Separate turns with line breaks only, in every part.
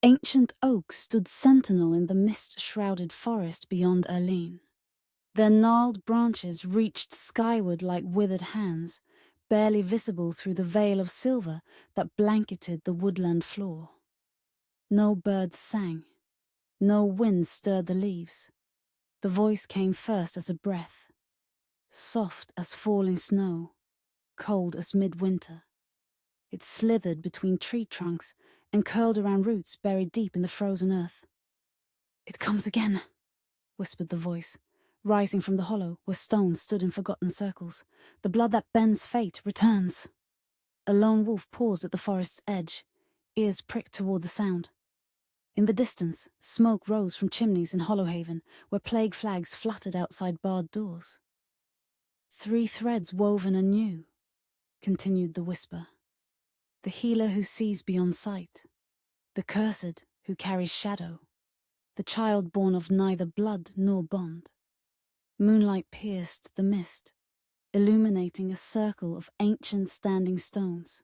Ancient oaks stood sentinel in the mist-shrouded forest beyond Erlin. Their gnarled branches reached skyward like withered hands, barely visible through the veil of silver that blanketed the woodland floor. No birds sang. No wind stirred the leaves. The voice came first as a breath, soft as falling snow, cold as midwinter. It slithered between tree trunks and curled around roots buried deep in the frozen earth. "It comes again," whispered the voice, rising from the hollow where stones stood in forgotten circles. "The blood that bends fate returns." A lone wolf paused at the forest's edge, ears pricked toward the sound. In the distance, smoke rose from chimneys in Hollowhaven, where plague flags fluttered outside barred doors. "Three threads woven anew," continued the whisper. "The healer who sees beyond sight, the cursed who carries shadow, the child born of neither blood nor bond." Moonlight pierced the mist, illuminating a circle of ancient standing stones.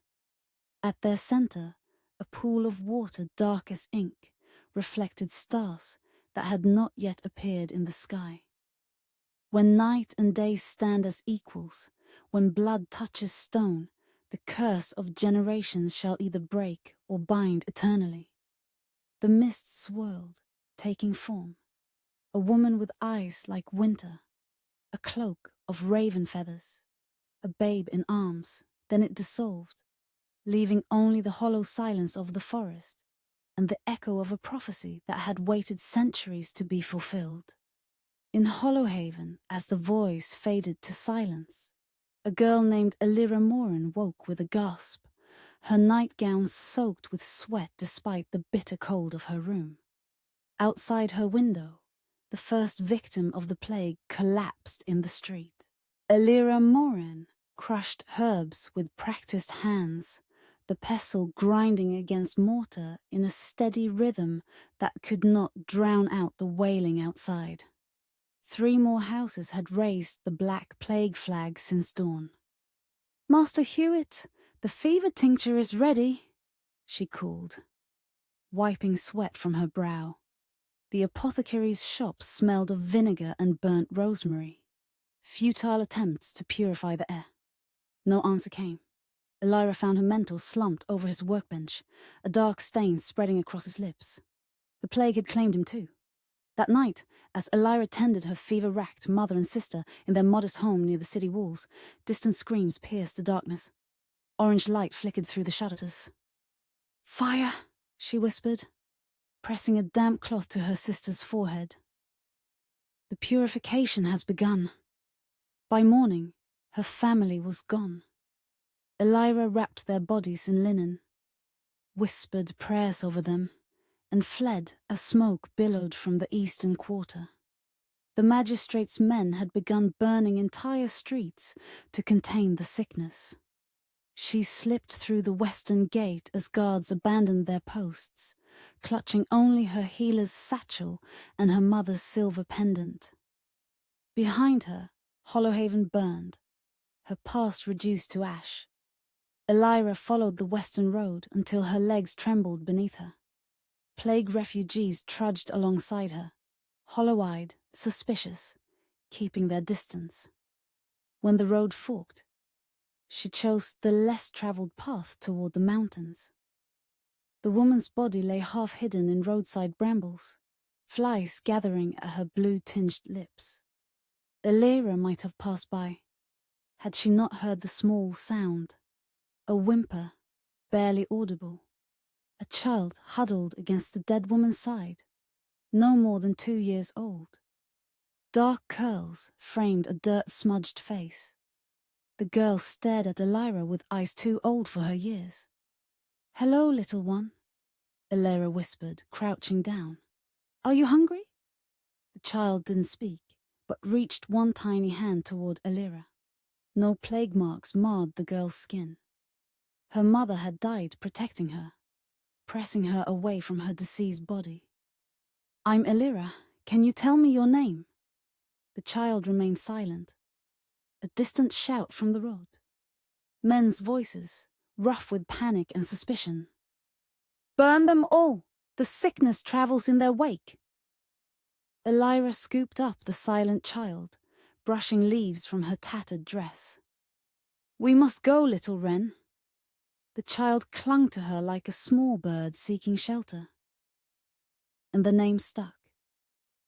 At their center, a pool of water dark as ink reflected stars that had not yet appeared in the sky. When night and day stand as equals, when blood touches stone, the curse of generations shall either break or bind eternally. The mist swirled, taking form. A woman with eyes like winter, a cloak of raven feathers, a babe in arms. Then it dissolved, leaving only the hollow silence of the forest and the echo of a prophecy that had waited centuries to be fulfilled. In Hollowhaven, as the voice faded to silence, a girl named Elira Moran woke with a gasp, her nightgown soaked with sweat despite the bitter cold of her room. Outside her window, the first victim of the plague collapsed in the street. Elira Moran crushed herbs with practiced hands, the pestle grinding against mortar in a steady rhythm that could not drown out the wailing outside. 3 more houses had raised the black plague flag since dawn. "Master Hewitt, the fever tincture is ready," she called, wiping sweat from her brow. The apothecary's shop smelled of vinegar and burnt rosemary. Futile attempts to purify the air. No answer came. Elira found her mentor slumped over his workbench, a dark stain spreading across his lips. The plague had claimed him too. That night, as Elira tended her fever-racked mother and sister in their modest home near the city walls, distant screams pierced the darkness. Orange light flickered through the shutters. "Fire," she whispered, pressing a damp cloth to her sister's forehead. "The purification has begun." By morning, her family was gone. Elira wrapped their bodies in linen, whispered prayers over them, and fled as smoke billowed from the eastern quarter. The magistrate's men had begun burning entire streets to contain the sickness. She slipped through the western gate as guards abandoned their posts, clutching only her healer's satchel and her mother's silver pendant. Behind her, Hollowhaven burned, her past reduced to ash. Elira followed the western road until her legs trembled beneath her. Plague refugees trudged alongside her, hollow-eyed, suspicious, keeping their distance. When the road forked, she chose the less-traveled path toward the mountains. The woman's body lay half-hidden in roadside brambles, flies gathering at her blue-tinged lips. Elira might have passed by, had she not heard the small sound, a whimper, barely audible. A child huddled against the dead woman's side, no more than 2 years old. Dark curls framed a dirt-smudged face. The girl stared at Elira with eyes too old for her years. "Hello, little one," Elira whispered, crouching down. "Are you hungry?" The child didn't speak, but reached one tiny hand toward Elira. No plague marks marred the girl's skin. Her mother had died protecting her, pressing her away from her deceased body. "I'm Elira. Can you tell me your name?" The child remained silent. A distant shout from the road. Men's voices, rough with panic and suspicion. "Burn them all!" The sickness travels in their wake. Elira scooped up the silent child, brushing leaves from her tattered dress. We must go, little wren. The child clung to her like a small bird seeking shelter. And the name stuck.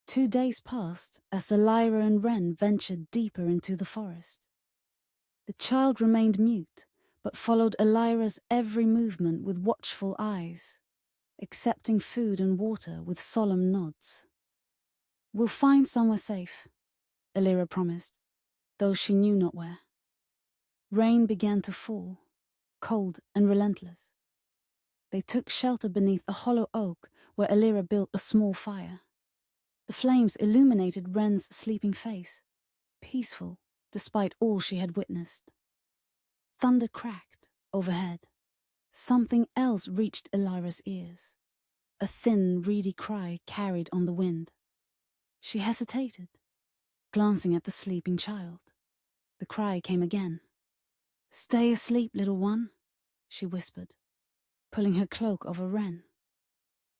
2 days passed as Elira and Wren ventured deeper into the forest. The child remained mute, but followed Elira's every movement with watchful eyes, accepting food and water with solemn nods. We'll find somewhere safe, Elira promised, though she knew not where. Rain began to fall, cold and relentless. They took shelter beneath a hollow oak where Elira built a small fire. The flames illuminated Wren's sleeping face, peaceful despite all she had witnessed. Thunder cracked overhead. Something else reached Elira's ears. A thin, reedy cry carried on the wind. She hesitated, glancing at the sleeping child. The cry came again. "Stay asleep, little one," she whispered, pulling her cloak over Wren.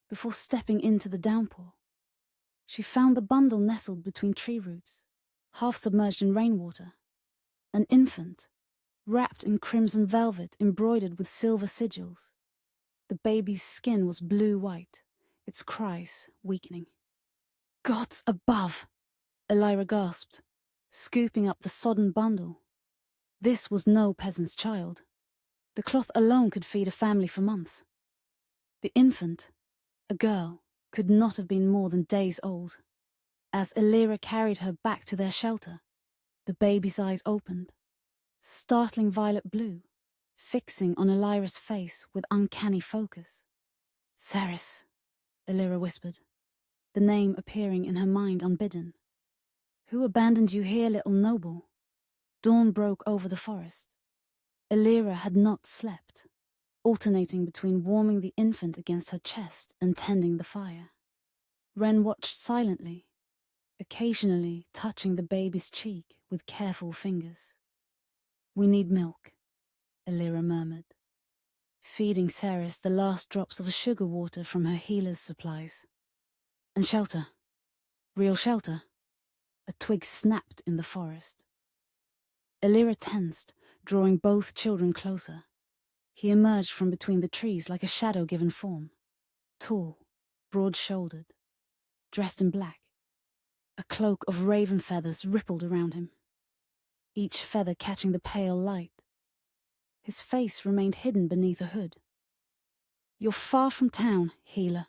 Before stepping into the downpour, she found the bundle nestled between tree roots, half submerged in rainwater. An infant, wrapped in crimson velvet embroidered with silver sigils. The baby's skin was blue-white, its cries weakening. "Gods above!" Elira gasped, scooping up the sodden bundle. This was no peasant's child. The cloth alone could feed a family for months. The infant, a girl, could not have been more than days old. As Elira carried her back to their shelter, the baby's eyes opened, startling violet blue, fixing on Elira's face with uncanny focus. "Ceres," Elira whispered, the name appearing in her mind unbidden. "Who abandoned you here, little noble?" Dawn broke over the forest. Elira had not slept, alternating between warming the infant against her chest and tending the fire. Wren watched silently, occasionally touching the baby's cheek with careful fingers. "We need milk," Elira murmured, feeding Ceres the last drops of sugar water from her healer's supplies. "And shelter. Real shelter." A twig snapped in the forest. Elira tensed, drawing both children closer. He emerged from between the trees like a shadow-given form, tall, broad-shouldered, dressed in black. A cloak of raven feathers rippled around him, each feather catching the pale light. His face remained hidden beneath a hood. "You're far from town, healer,"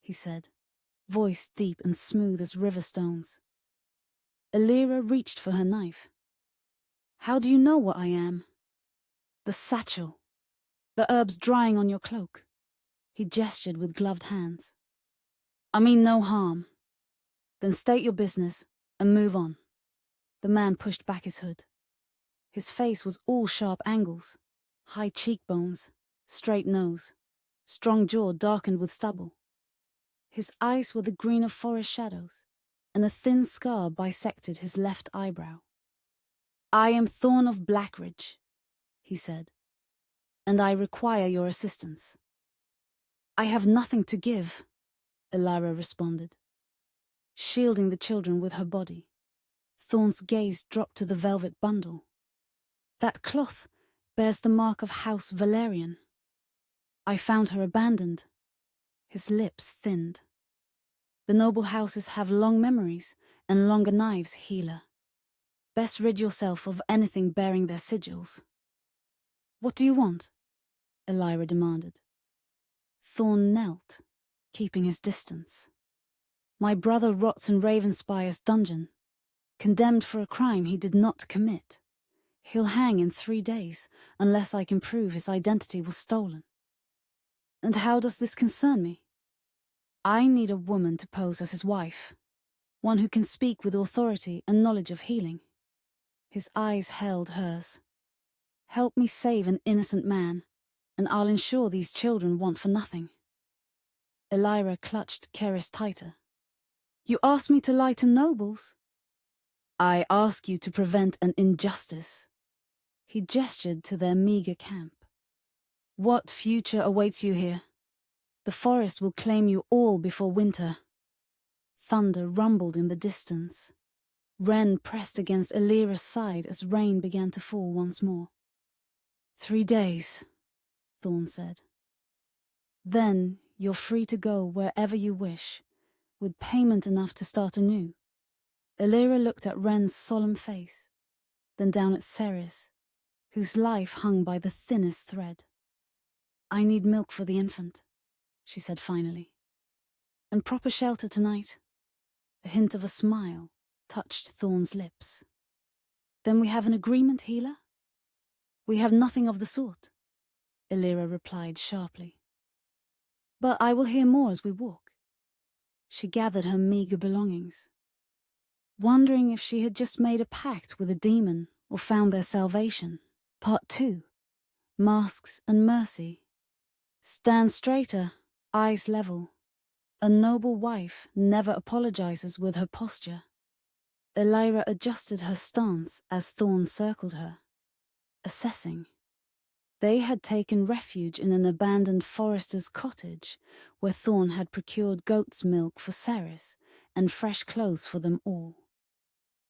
he said, voice deep and smooth as river stones. Elira reached for her knife. "How do you know what I am?" "The satchel. The herbs drying on your cloak." He gestured with gloved hands. "I mean no harm." "Then state your business and move on." The man pushed back his hood. His face was all sharp angles, high cheekbones, straight nose, strong jaw darkened with stubble. His eyes were the green of forest shadows, and a thin scar bisected his left eyebrow. "I am Thorn of Blackridge," he said, "and I require your assistance." "I have nothing to give," Elira responded, shielding the children with her body. Thorn's gaze dropped to the velvet bundle. "That cloth bears the mark of House Valerian. I found her abandoned." His lips thinned. "The noble houses have long memories and longer knives, healer. Best rid yourself of anything bearing their sigils." "What do you want?" Elira demanded. Thorn knelt, keeping his distance. "My brother rots in Ravenspire's dungeon, condemned for a crime he did not commit. He'll hang in 3 days, unless I can prove his identity was stolen." "And how does this concern me?" "I need a woman to pose as his wife, one who can speak with authority and knowledge of healing." His eyes held hers. "Help me save an innocent man, and I'll ensure these children want for nothing." Elira clutched Ceres tighter. "You asked me to lie to nobles?" "I ask you to prevent an injustice." He gestured to their meager camp. "What future awaits you here?" The forest will claim you all before winter. Thunder rumbled in the distance. Wren pressed against Elira's side as rain began to fall once more. 3 days, Thorn said. Then you're free to go wherever you wish, with payment enough to start anew. Elira looked at Wren's solemn face, then down at Ceres, whose life hung by the thinnest thread. I need milk for the infant, she said finally. And proper shelter tonight. A hint of a smile touched Thorn's lips. Then we have an agreement, healer? We have nothing of the sort, Elira replied sharply. But I will hear more as we walk. She gathered her meager belongings, wondering if she had just made a pact with a demon or found their salvation. Part 2. Masks and Mercy. Stand straighter, eyes level. A noble wife never apologizes with her posture. Elira adjusted her stance as Thorn circled her, assessing. They had taken refuge in an abandoned forester's cottage where Thorn had procured goat's milk for Ceres and fresh clothes for them all.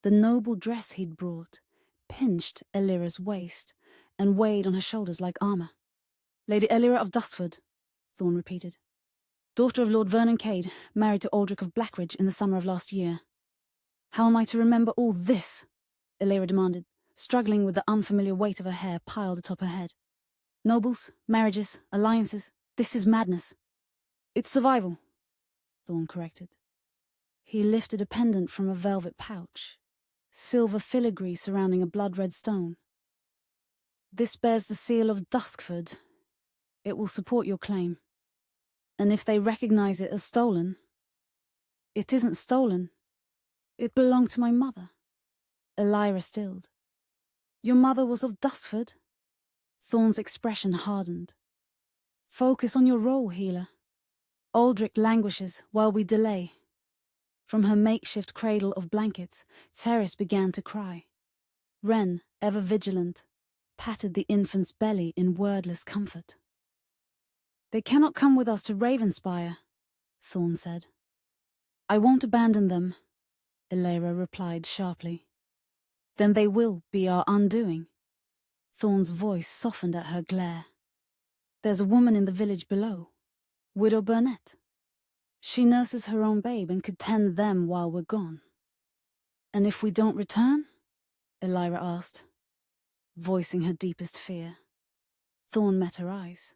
The noble dress he'd brought pinched Elira's waist and weighed on her shoulders like armor. Lady Elira of Dustford, Thorn repeated. Daughter of Lord Vernon Cade, married to Aldrich of Blackridge in the summer of last year. How am I to remember all this? Elira demanded, struggling with the unfamiliar weight of her hair piled atop her head. Nobles, marriages, alliances, this is madness. It's survival, Thorn corrected. He lifted a pendant from a velvet pouch, silver filigree surrounding a blood-red stone. This bears the seal of Duskford. It will support your claim. And if they recognize it as stolen, it isn't stolen. It belonged to my mother. Elira stilled. Your mother was of Dustford? Thorn's expression hardened. Focus on your role, healer. Aldrich languishes while we delay. From her makeshift cradle of blankets, Ceres began to cry. Wren, ever vigilant, patted the infant's belly in wordless comfort. They cannot come with us to Ravenspire, Thorn said. I won't abandon them, Elira replied sharply. Then they will be our undoing. Thorn's voice softened at her glare. There's a woman in the village below, Widow Burnett. She nurses her own babe and could tend them while we're gone. And if we don't return? Elira asked, voicing her deepest fear. Thorn met her eyes.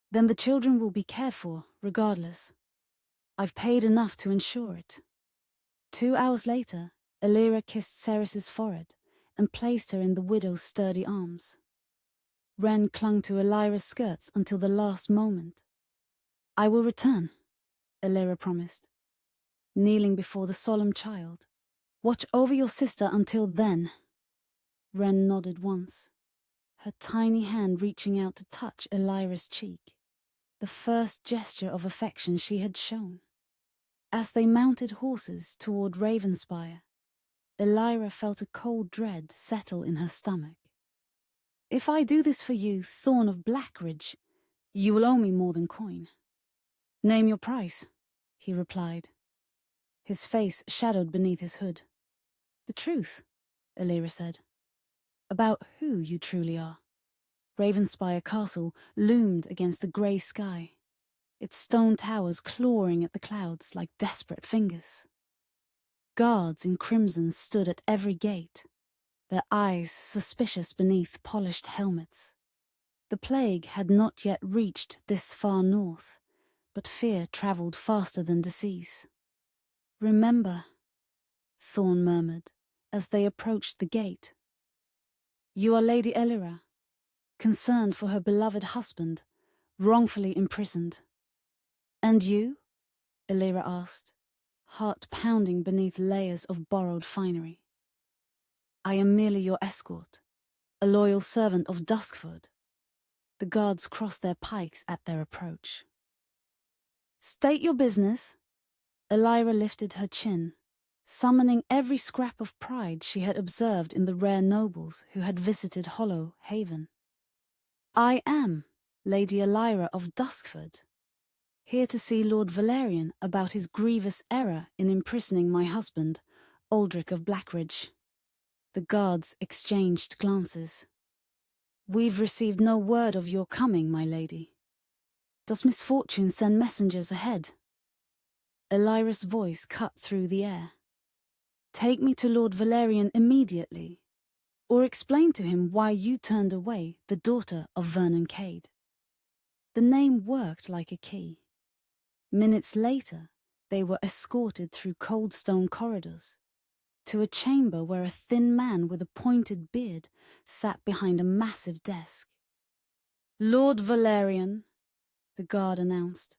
Then the children will be cared for, regardless. I've paid enough to ensure it. 2 hours later, Elira kissed Ceres's forehead and placed her in the widow's sturdy arms. Wren clung to Elira's skirts until the last moment. I will return, Elira promised. Kneeling before the solemn child, watch over your sister until then. Wren nodded once, her tiny hand reaching out to touch Elira's cheek, the first gesture of affection she had shown. As they mounted horses toward Ravenspire, Elira felt a cold dread settle in her stomach. If I do this for you, Thorn of Blackridge, you will owe me more than coin. Name your price, he replied, his face shadowed beneath his hood. The truth, Elira said, about who you truly are. Ravenspire Castle loomed against the grey sky, its stone towers clawing at the clouds like desperate fingers. Guards in crimson stood at every gate, their eyes suspicious beneath polished helmets. The plague had not yet reached this far north, but fear travelled faster than disease. Remember, Thorn murmured as they approached the gate. You are Lady Elira, concerned for her beloved husband, wrongfully imprisoned. And you? Elira asked, heart pounding beneath layers of borrowed finery. I am merely your escort, a loyal servant of Duskford. The guards crossed their pikes at their approach. State your business. Elira lifted her chin, summoning every scrap of pride she had observed in the rare nobles who had visited Hollow Haven. I am Lady Elira of Duskford. Here to see Lord Valerian about his grievous error in imprisoning my husband, Aldrich of Blackridge. The guards exchanged glances. We've received no word of your coming, my lady. Does misfortune send messengers ahead? Elira's voice cut through the air. Take me to Lord Valerian immediately, or explain to him why you turned away the daughter of Vernon Cade. The name worked like a key. Minutes later, they were escorted through cold stone corridors to a chamber where a thin man with a pointed beard sat behind a massive desk. Lord Valerian, the guard announced.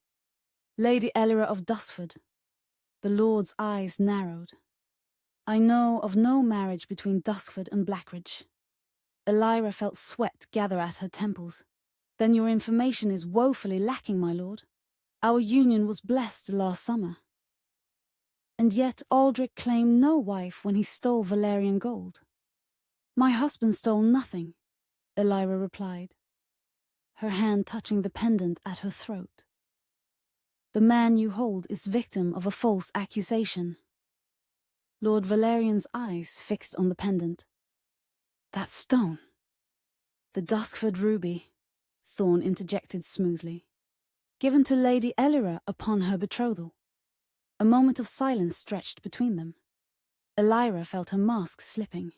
Lady Elira of Dusford. The lord's eyes narrowed. I know of no marriage between Dusford and Blackridge. Elira felt sweat gather at her temples. Then your information is woefully lacking, my lord. Our union was blessed last summer. And yet Aldrich claimed no wife when he stole Valerian gold. My husband stole nothing, Elira replied, her hand touching the pendant at her throat. The man you hold is victim of a false accusation. Lord Valerian's eyes fixed on the pendant. That stone. The Duskford ruby, Thorn interjected smoothly. Given to Lady Elira upon her betrothal. A moment of silence stretched between them. Elira felt her mask slipping.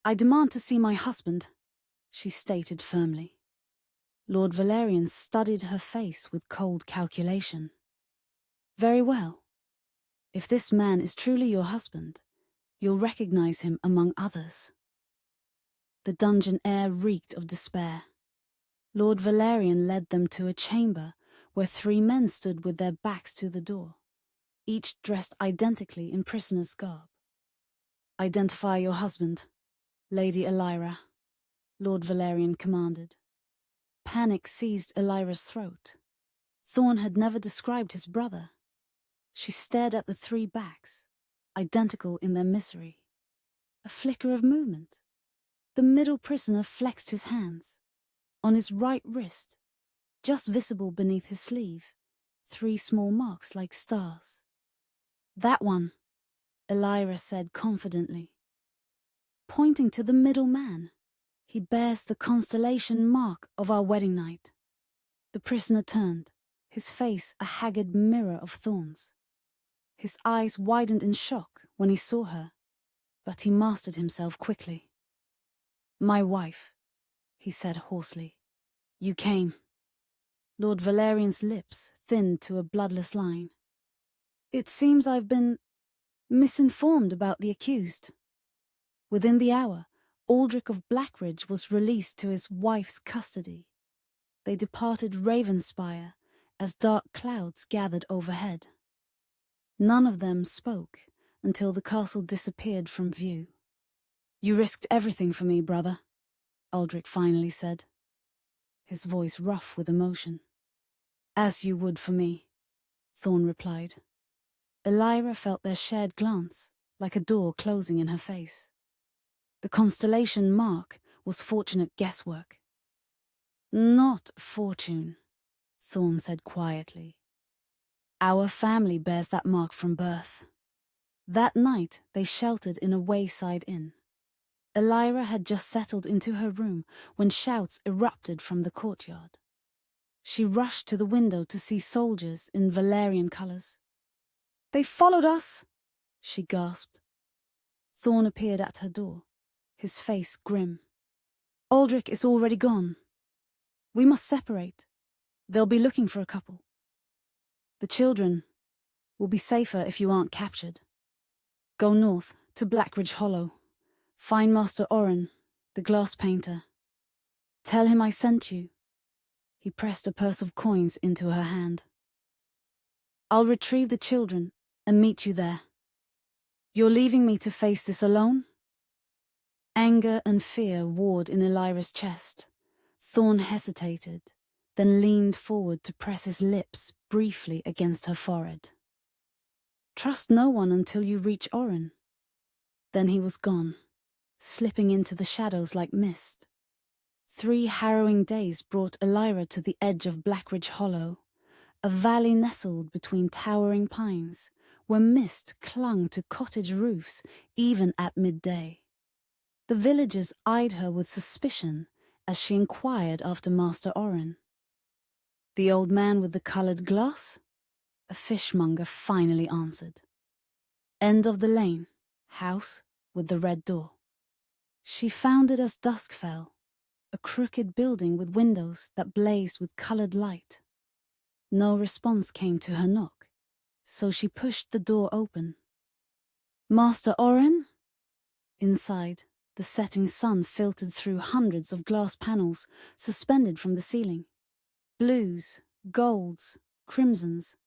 I demand to see my husband, she stated firmly. Lord Valerian studied her face with cold calculation. Very well. If this man is truly your husband, you'll recognize him among others. The dungeon air reeked of despair. Lord Valerian led them to a chamber where 3 men stood with their backs to the door, each dressed identically in prisoner's garb. Identify your husband, Lady Elira, Lord Valerian commanded. Panic seized Elira's throat. Thorn had never described his brother. She stared at the 3 backs, identical in their misery. A flicker of movement. The middle prisoner flexed his hands. On his right wrist, just visible beneath his sleeve, 3 small marks like stars. That one, Elira said confidently. Pointing to the middle man, he bears the constellation mark of our wedding night. The prisoner turned, his face a haggard mirror of thorns. His eyes widened in shock when he saw her, but he mastered himself quickly. My wife, he said hoarsely. You came. Lord Valerian's lips thinned to a bloodless line. It seems I've been misinformed about the accused. Within the hour, Aldrich of Blackridge was released to his wife's custody. They departed Ravenspire as dark clouds gathered overhead. None of them spoke until the castle disappeared from view. You risked everything for me, brother, Aldrich finally said, his voice rough with emotion. As you would for me, Thorn replied. Elira felt their shared glance, like a door closing in her face. The constellation mark was fortunate guesswork. Not fortune, Thorn said quietly. Our family bears that mark from birth. That night they sheltered in a wayside inn. Elira had just settled into her room when shouts erupted from the courtyard. She rushed to the window to see soldiers in Valerian colours. They followed us, she gasped. Thorn appeared at her door, his face grim. Aldrich is already gone. We must separate. They'll be looking for a couple. The children will be safer if you aren't captured. Go north to Blackridge Hollow. Find Master Oren, the glass painter. Tell him I sent you. He pressed a purse of coins into her hand. I'll retrieve the children and meet you there. You're leaving me to face this alone? Anger and fear warred in Elira's chest. Thorn hesitated, then leaned forward to press his lips briefly against her forehead. Trust no one until you reach Oren. Then he was gone, slipping into the shadows like mist. 3 harrowing days brought Elira to the edge of Blackridge Hollow, a valley nestled between towering pines, where mist clung to cottage roofs even at midday. The villagers eyed her with suspicion as she inquired after Master Oren. The old man with the coloured glass? A fishmonger finally answered. End of the lane, house with the red door. She found it as dusk fell, a crooked building with windows that blazed with coloured light. No response came to her knock, so she pushed the door open. Master Oren? Inside, the setting sun filtered through hundreds of glass panels suspended from the ceiling. Blues, golds, crimsons,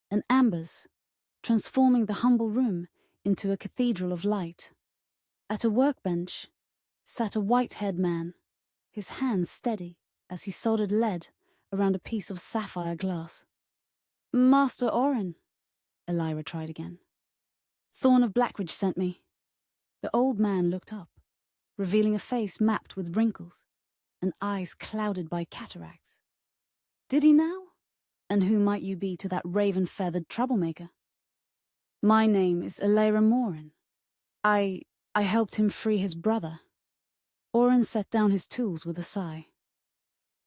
and ambers, transforming the humble room into a cathedral of light. At a workbench sat a white-haired man, his hands steady as he soldered lead around a piece of sapphire glass. Master Oren, Elira tried again. Thorn of Blackridge sent me. The old man looked up, revealing a face mapped with wrinkles and eyes clouded by cataracts. Did he now? And who might you be to that raven-feathered troublemaker? My name is Elira Morin. I helped him free his brother. Oren set down his tools with a sigh.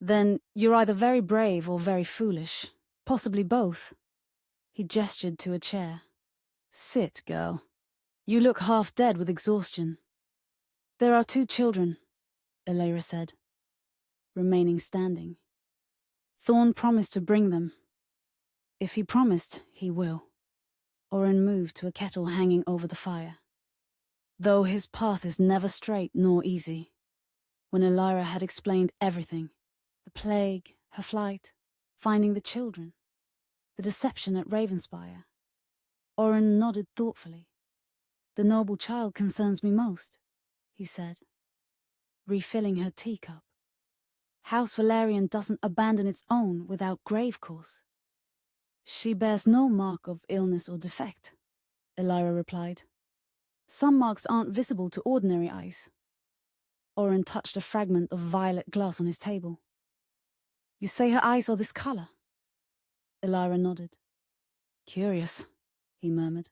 Then you're either very brave or very foolish, possibly both. He gestured to a chair. Sit, girl. You look half dead with exhaustion. There are 2 children, Elira said, remaining standing. Thorn promised to bring them. If he promised, he will. Oren moved to a kettle hanging over the fire. Though his path is never straight nor easy. When Elira had explained everything, the plague, her flight, finding the children, the deception at Ravenspire, Oren nodded thoughtfully. The noble child concerns me most, he said, refilling her teacup. House Valerian doesn't abandon its own without grave cause. She bears no mark of illness or defect, Elira replied. Some marks aren't visible to ordinary eyes. Oren touched a fragment of violet glass on his table. You say her eyes are this colour? Elira nodded. Curious, he murmured.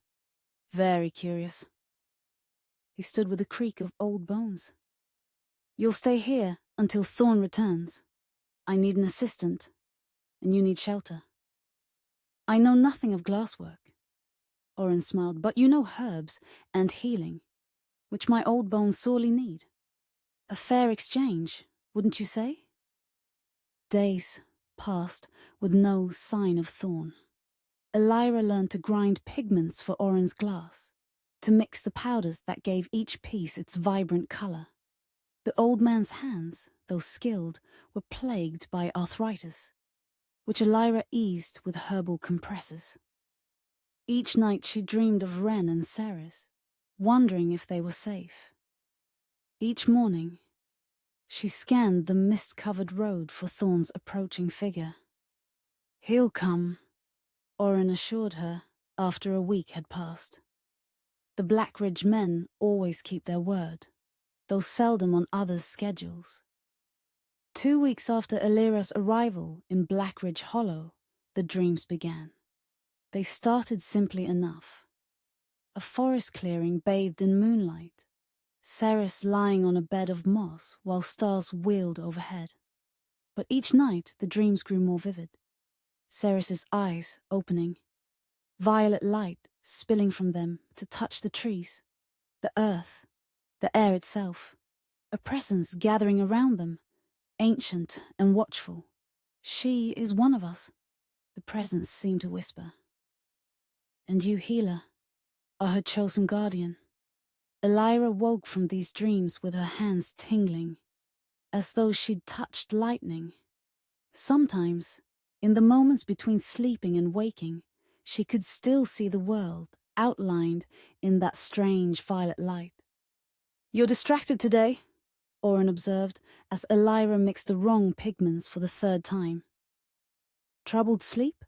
Very curious. He stood with a creak of old bones. You'll stay here until Thorn returns. I need an assistant, and you need shelter. I know nothing of glasswork. Oren smiled, but you know herbs and healing, which my old bones sorely need. A fair exchange, wouldn't you say? Days passed with no sign of Thorn. Elira learned to grind pigments for Oren's glass, to mix the powders that gave each piece its vibrant colour. The old man's hands, though skilled, were plagued by arthritis, which Elira eased with herbal compressors. Each night she dreamed of Ren and Ceres, wondering if they were safe. Each morning, she scanned the mist-covered road for Thorn's approaching figure. He'll come, Oren assured her after a week had passed. The Blackridge men always keep their word, though seldom on others' schedules. 2 weeks after Elira's arrival in Blackridge Hollow, the dreams began. They started simply enough. A forest clearing bathed in moonlight, Ceres lying on a bed of moss while stars wheeled overhead. But each night the dreams grew more vivid. Ceres's eyes opening, violet light spilling from them to touch the trees, the earth, the air itself, a presence gathering around them, ancient and watchful. She is one of us, the presence seemed to whisper. And you, healer, are her chosen guardian. Elira woke from these dreams with her hands tingling, as though she'd touched lightning. Sometimes, in the moments between sleeping and waking, she could still see the world outlined in that strange violet light. You're distracted today, Oren observed as Elira mixed the wrong pigments for the 3rd time. Troubled sleep?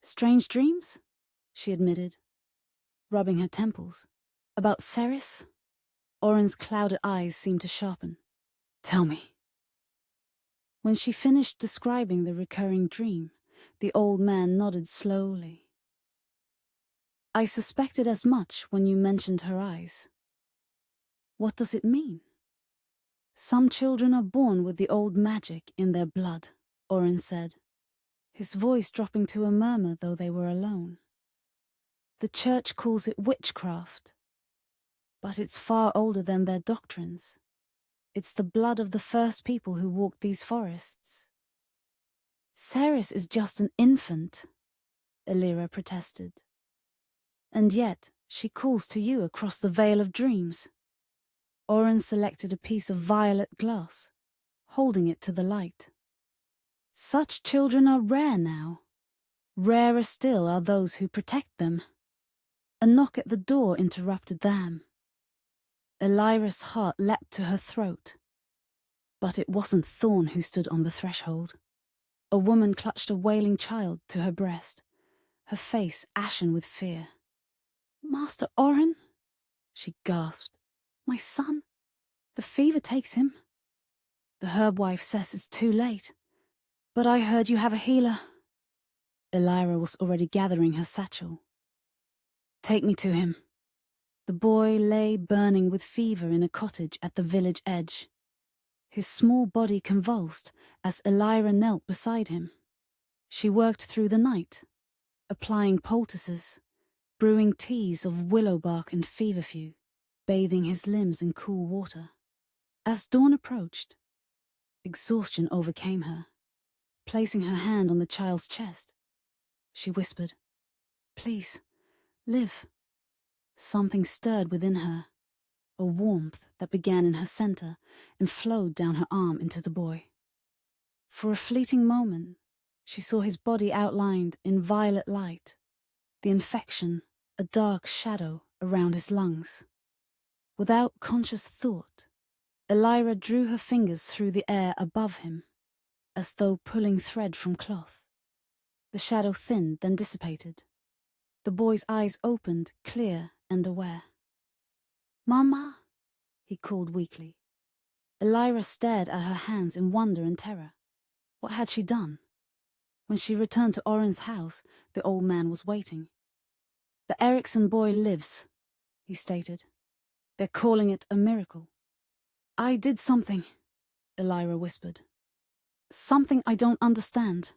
Strange dreams? She admitted, rubbing her temples. About Ceres? Oren's clouded eyes seemed to sharpen. Tell me. When she finished describing the recurring dream, the old man nodded slowly. I suspected as much when you mentioned her eyes. What does it mean? Some children are born with the old magic in their blood, Oren said, his voice dropping to a murmur though they were alone. The church calls it witchcraft, but it's far older than their doctrines. It's the blood of the first people who walked these forests. Ceres is just an infant, Elira protested. And yet she calls to you across the Vale of Dreams. Oren selected a piece of violet glass, holding it to the light. Such children are rare now. Rarer still are those who protect them. A knock at the door interrupted them. Elira's heart leapt to her throat. But it wasn't Thorn who stood on the threshold. A woman clutched a wailing child to her breast, her face ashen with fear. "Master Oren," she gasped. "My son, the fever takes him. The herb wife says it's too late, but I heard you have a healer." Elira was already gathering her satchel. "Take me to him." The boy lay burning with fever in a cottage at the village edge. His small body convulsed as Elira knelt beside him. She worked through the night, applying poultices, brewing teas of willow bark and feverfew, bathing his limbs in cool water. As dawn approached, exhaustion overcame her. Placing her hand on the child's chest, she whispered, "Please, live." Something stirred within her, a warmth that began in her center and flowed down her arm into the boy. For a fleeting moment, she saw his body outlined in violet light, the infection a dark shadow around his lungs. Without conscious thought, Elira drew her fingers through the air above him, as though pulling thread from cloth. The shadow thinned, then dissipated. The boy's eyes opened, clear and aware. "Mama," he called weakly. Elira stared at her hands in wonder and terror. What had she done? When she returned to Oren's house, the old man was waiting. "The Eriksson boy lives," he stated. "They're calling it a miracle." "I did something," Elira whispered. "Something I don't understand."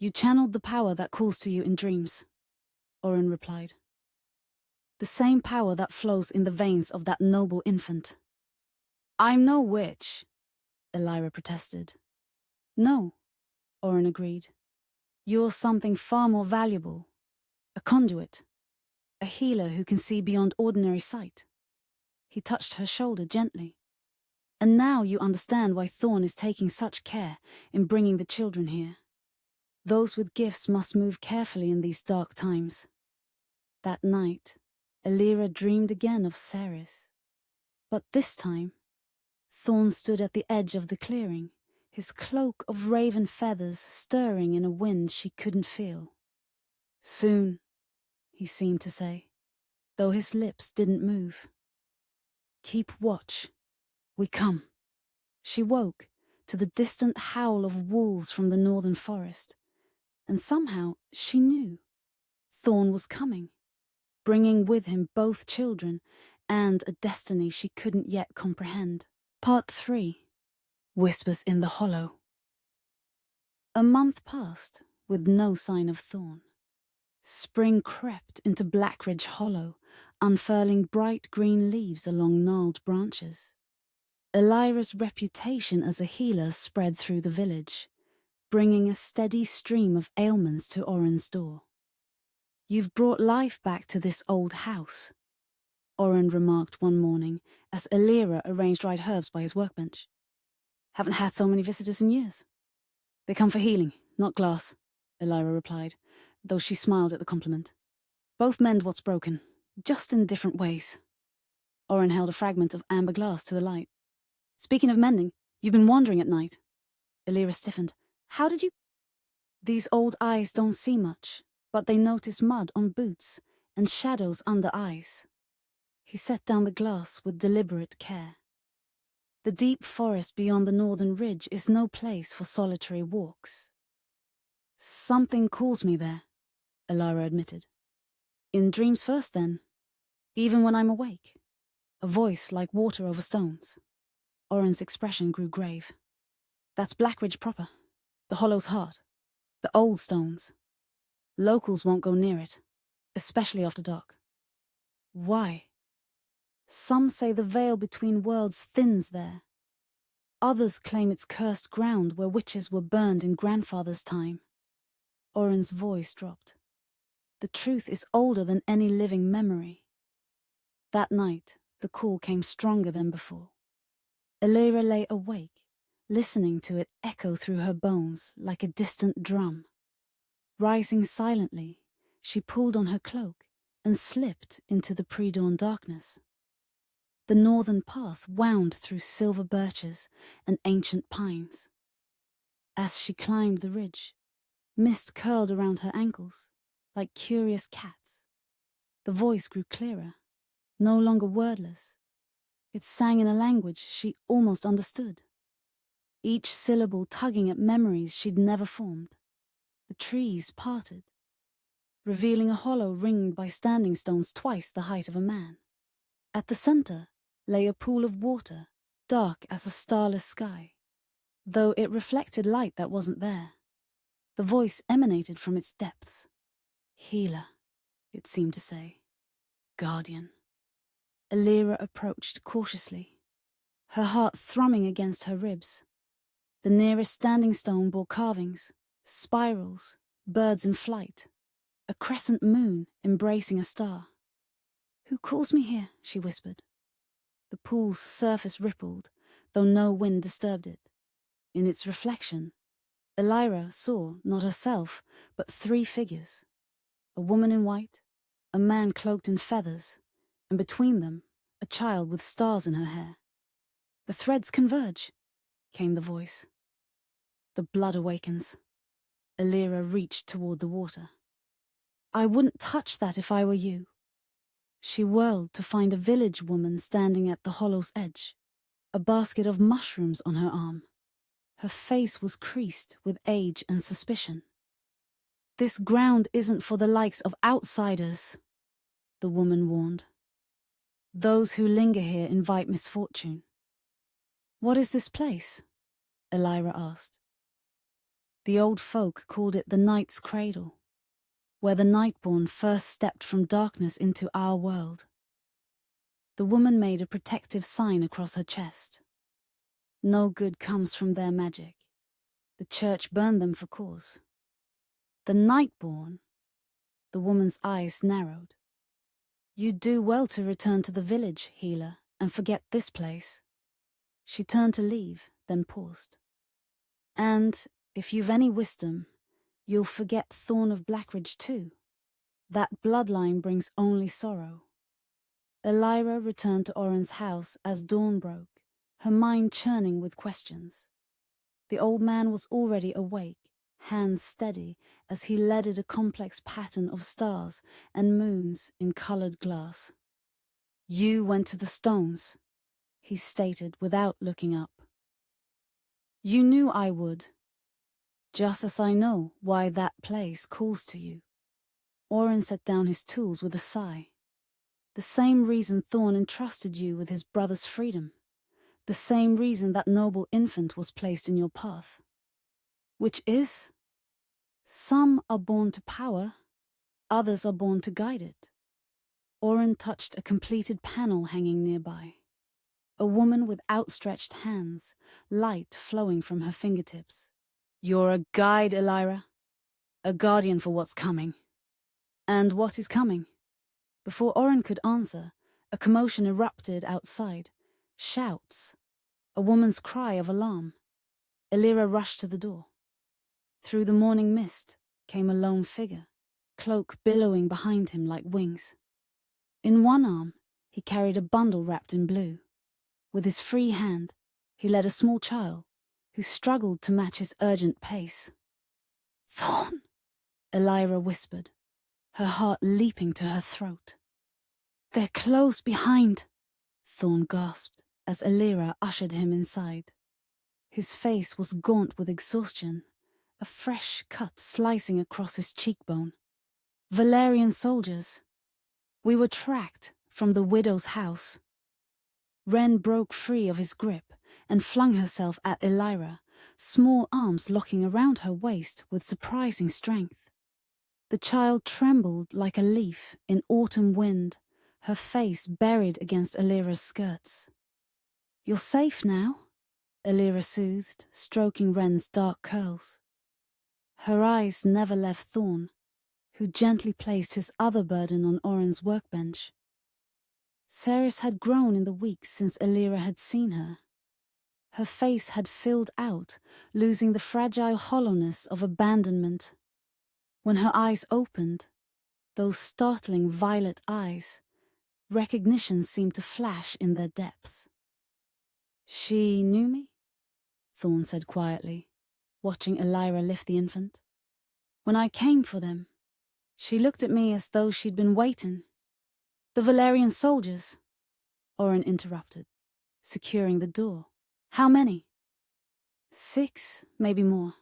"You channeled the power that calls to you in dreams," Oren replied. "The same power that flows in the veins of that noble infant." "I'm no witch," Elira protested. "No," Oren agreed. "You're something far more valuable. A conduit. A healer who can see beyond ordinary sight." He touched her shoulder gently. "And now you understand why Thorn is taking such care in bringing the children here. Those with gifts must move carefully in these dark times." That night, Elira dreamed again of Ceres. But this time, Thorn stood at the edge of the clearing, his cloak of raven feathers stirring in a wind she couldn't feel. "Soon," he seemed to say, though his lips didn't move. "Keep watch. We come." She woke to the distant howl of wolves from the northern forest, and somehow she knew Thorn was coming, bringing with him both children and a destiny she couldn't yet comprehend. Part 3. Whispers in the Hollow. A month passed with no sign of Thorn. Spring crept into Blackridge Hollow, unfurling bright green leaves along gnarled branches. Elira's reputation as a healer spread through the village, bringing a steady stream of ailments to Oren's door. "You've brought life back to this old house," Oren remarked one morning as Elira arranged dried herbs by his workbench. "Haven't had so many visitors in years." "They come for healing, not glass," Elira replied, though she smiled at the compliment. "Both mend what's broken, just in different ways." Oren held a fragment of amber glass to the light. "Speaking of mending, you've been wandering at night." Elira stiffened. "How did you—" "These old eyes don't see much, but they notice mud on boots and shadows under eyes." He set down the glass with deliberate care. "The deep forest beyond the northern ridge is no place for solitary walks." Something calls me there, Elira admitted. In dreams first, then. Even when I'm awake. A voice like water over stones. Oren's expression grew grave. That's Blackridge proper. The Hollow's heart. The old stones. Locals won't go near it, especially after dark. Why? Some say the veil between worlds thins there. Others claim it's cursed ground where witches were burned in grandfather's time. Oren's voice dropped. The truth is older than any living memory. That night, the call came stronger than before. Elira lay awake, listening to it echo through her bones like a distant drum. Rising silently, she pulled on her cloak and slipped into the pre-dawn darkness. The northern path wound through silver birches and ancient pines. As she climbed the ridge, mist curled around her ankles, like curious cats. The voice grew clearer, no longer wordless. It sang in a language she almost understood, each syllable tugging at memories she'd never formed. The trees parted, revealing a hollow ringed by standing stones twice the height of a man. At the center lay a pool of water, dark as a starless sky, though it reflected light that wasn't there. The voice emanated from its depths. Healer, it seemed to say. Guardian. Elira approached cautiously, her heart thrumming against her ribs. The nearest standing stone bore carvings, spirals, birds in flight, a crescent moon embracing a star. Who calls me here? She whispered. The pool's surface rippled, though no wind disturbed it. In its reflection, Elira saw not herself, but 3 figures. A woman in white, a man cloaked in feathers, and between them, a child with stars in her hair. The threads converge, came the voice. The blood awakens. Elira reached toward the water. I wouldn't touch that if I were you. She whirled to find a village woman standing at the hollow's edge, a basket of mushrooms on her arm. Her face was creased with age and suspicion. This ground isn't for the likes of outsiders, the woman warned. Those who linger here invite misfortune. What is this place? Elira asked. The old folk called it the Night's Cradle, where the Nightborn first stepped from darkness into our world. The woman made a protective sign across her chest. No good comes from their magic. The church burned them for cause. The Nightborn? The woman's eyes narrowed. You'd do well to return to the village, healer, and forget this place. She turned to leave, then paused. And, if you've any wisdom, you'll forget Thorn of Blackridge too. That bloodline brings only sorrow. Elira returned to Oren's house as dawn broke, her mind churning with questions. The old man was already awake, hands steady as he leaded a complex pattern of stars and moons in colored glass. You went to the stones, he stated without looking up. You knew I would, just as I know why that place calls to you. Oren set down his tools with a sigh. The same reason Thorn entrusted you with his brother's freedom. The same reason that noble infant was placed in your path. Which is, some are born to power, others are born to guide it. Oren touched a completed panel hanging nearby. A woman with outstretched hands, light flowing from her fingertips. You're a guide, Elira. A guardian for what's coming. And what is coming? Before Oren could answer, a commotion erupted outside. Shouts. A woman's cry of alarm. Elira rushed to the door. Through the morning mist came a lone figure, cloak billowing behind him like wings. In one arm, he carried a bundle wrapped in blue. With his free hand, he led a small child, who struggled to match his urgent pace. Thorn! Elira whispered, her heart leaping to her throat. They're close behind, Thorn gasped as Elira ushered him inside. His face was gaunt with exhaustion, a fresh cut slicing across his cheekbone. Valerian soldiers. We were tracked from the widow's house. Ren broke free of his grip and flung herself at Elira, small arms locking around her waist with surprising strength. The child trembled like a leaf in autumn wind, her face buried against Elira's skirts. "You're safe now," Elira soothed, stroking Ren's dark curls. Her eyes never left Thorn, who gently placed his other burden on Oren's workbench. Ceres had grown in the weeks since Elira had seen her. Her face had filled out, losing the fragile hollowness of abandonment. When her eyes opened, those startling violet eyes, recognition seemed to flash in their depths. "She knew me?" Thorn said quietly, watching Elira lift the infant. "When I came for them, she looked at me as though she'd been waiting." "The Valerian soldiers," Oren interrupted, securing the door. "How many?" "6, maybe more.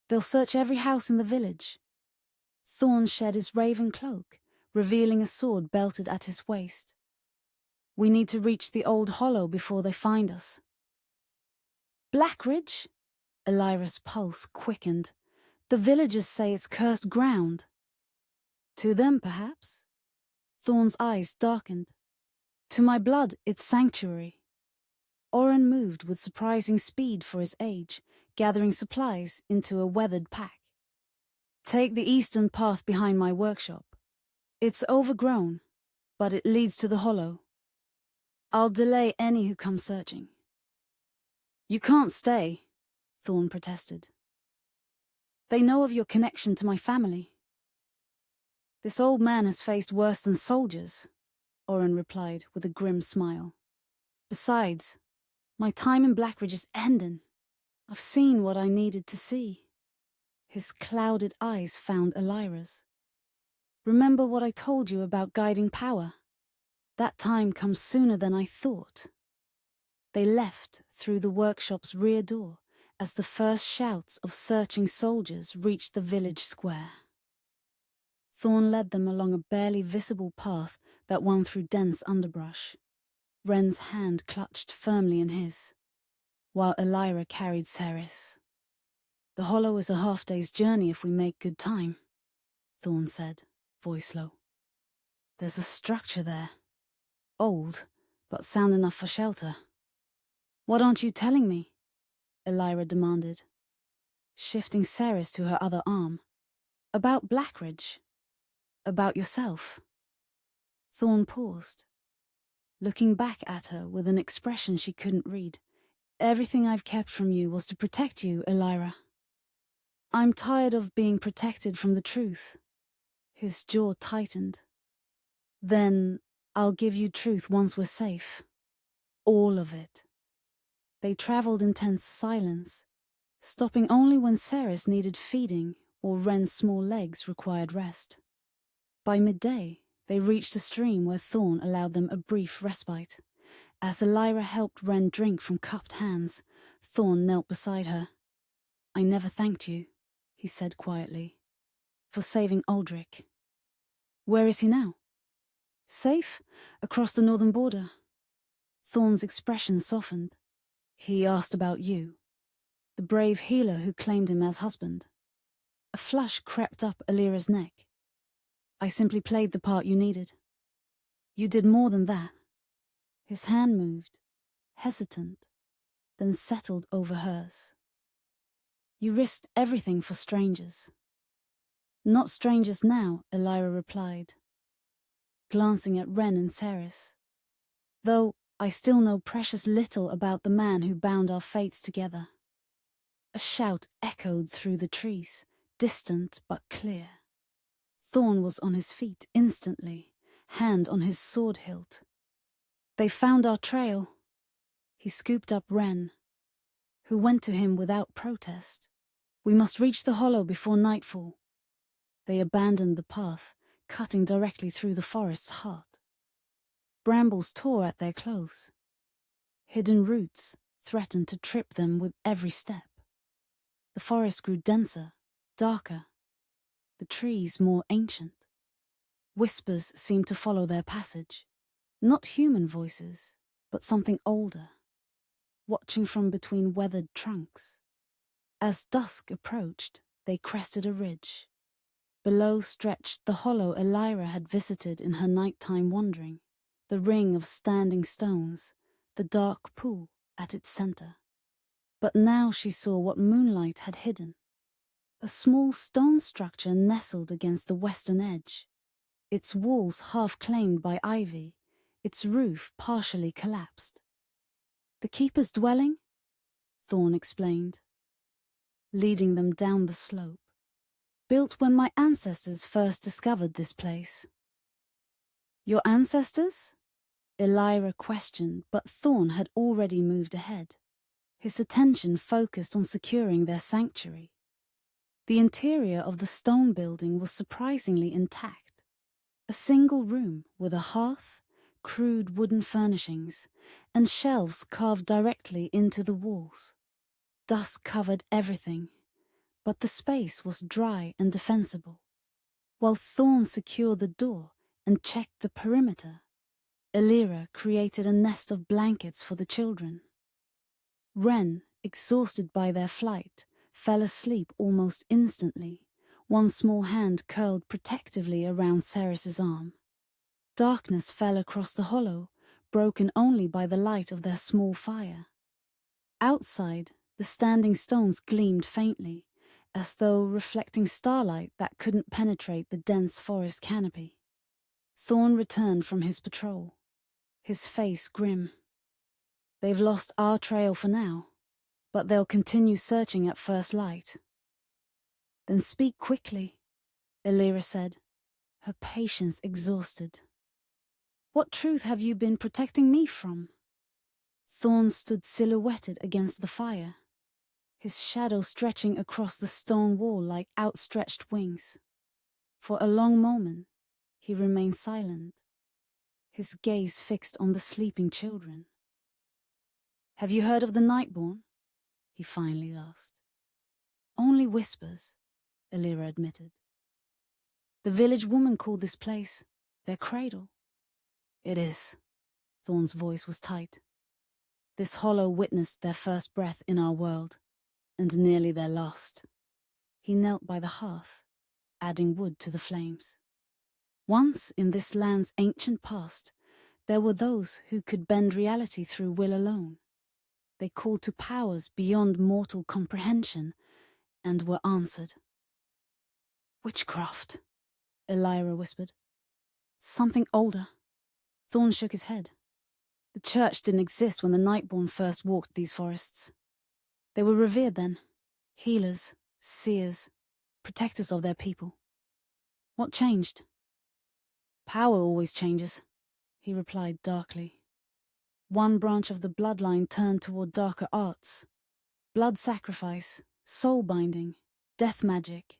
They'll search every house in the village." Thorn shed his raven cloak, revealing a sword belted at his waist. "We need to reach the old hollow before they find us." "Blackridge?" Elira's pulse quickened. "The villagers say it's cursed ground." "To them, perhaps." Thorn's eyes darkened. "To my blood, it's sanctuary." Oren moved with surprising speed for his age, gathering supplies into a weathered pack. "Take the eastern path behind my workshop. It's overgrown, but it leads to the hollow. I'll delay any who come searching." "You can't stay," Thorn protested. "They know of your connection to my family." "This old man has faced worse than soldiers," Oren replied with a grim smile. "Besides, my time in Blackridge is ending. I've seen what I needed to see." His clouded eyes found Elira's. "Remember what I told you about guiding power? That time comes sooner than I thought." They left through the workshop's rear door as the first shouts of searching soldiers reached the village square. Thorn led them along a barely visible path that wound through dense underbrush. Ren's hand clutched firmly in his, while Elira carried Ceres. "The hollow is a half-day's journey if we make good time," Thorn said, voice low. "There's a structure there. Old, but sound enough for shelter." "What aren't you telling me?" Elira demanded, shifting Ceres to her other arm. "About Blackridge? About yourself?" Thorn paused, looking back at her with an expression she couldn't read. "Everything I've kept from you was to protect you, Elira. I'm tired of being protected from the truth." His jaw tightened. "Then I'll give you truth once we're safe. All of it." They traveled in tense silence, stopping only when Ceres needed feeding or Ren's small legs required rest. By midday, they reached a stream where Thorn allowed them a brief respite. As Elira helped Ren drink from cupped hands, Thorn knelt beside her. "I never thanked you," he said quietly, "for saving Aldrich." "Where is he now?" "Safe, across the northern border." Thorn's expression softened. "He asked about you, the brave healer who claimed him as husband." A flush crept up Elira's neck. "I simply played the part you needed." "You did more than that." His hand moved, hesitant, then settled over hers. "You risked everything for strangers." "Not strangers now," Elira replied, glancing at Ren and Ceres. "Though I still know precious little about the man who bound our fates together." A shout echoed through the trees, distant but clear. Thorn was on his feet instantly, hand on his sword hilt. "They found our trail." He scooped up Ren, who went to him without protest. "We must reach the hollow before nightfall." They abandoned the path, cutting directly through the forest's heart. Brambles tore at their clothes. Hidden roots threatened to trip them with every step. The forest grew denser, darker, the trees more ancient. Whispers seemed to follow their passage, not human voices, but something older, watching from between weathered trunks. As dusk approached, they crested a ridge. Below stretched the hollow Elira had visited in her nighttime wandering, the ring of standing stones, the dark pool at its center. But now she saw what moonlight had hidden. A small stone structure nestled against the western edge, its walls half claimed by ivy, its roof partially collapsed. "The keeper's dwelling?" Thorn explained, leading them down the slope. "Built when my ancestors first discovered this place." "Your ancestors?" Elira questioned, but Thorn had already moved ahead, his attention focused on securing their sanctuary. The interior of the stone building was surprisingly intact. A single room with a hearth, crude wooden furnishings, and shelves carved directly into the walls. Dust covered everything, but the space was dry and defensible. While Thorn secured the door and checked the perimeter, Elira created a nest of blankets for the children. Wren, exhausted by their flight, fell asleep almost instantly, one small hand curled protectively around Ceres's arm. Darkness fell across the hollow, broken only by the light of their small fire. Outside, the standing stones gleamed faintly, as though reflecting starlight that couldn't penetrate the dense forest canopy. Thorn returned from his patrol, his face grim. "They've lost our trail for now, but they'll continue searching at first light." "Then speak quickly," Elira said, her patience exhausted. "What truth have you been protecting me from?" Thorn stood silhouetted against the fire, his shadow stretching across the stone wall like outstretched wings. For a long moment, he remained silent, his gaze fixed on the sleeping children. "Have you heard of the Nightborn?" he finally asked. "Only whispers," Elira admitted. "The village woman called this place their cradle." "It is." Thorn's voice was tight. "This hollow witnessed their first breath in our world, and nearly their last." He knelt by the hearth, adding wood to the flames. "Once in this land's ancient past, there were those who could bend reality through will alone. They called to powers beyond mortal comprehension, and were answered." "Witchcraft," Elira whispered. "Something older." Thorn shook his head. "The church didn't exist when the Nightborn first walked these forests. They were revered then, healers, seers, protectors of their people." "What changed?" "Power always changes," he replied darkly. One branch of the bloodline turned toward darker arts. Blood sacrifice, soul binding, death magic.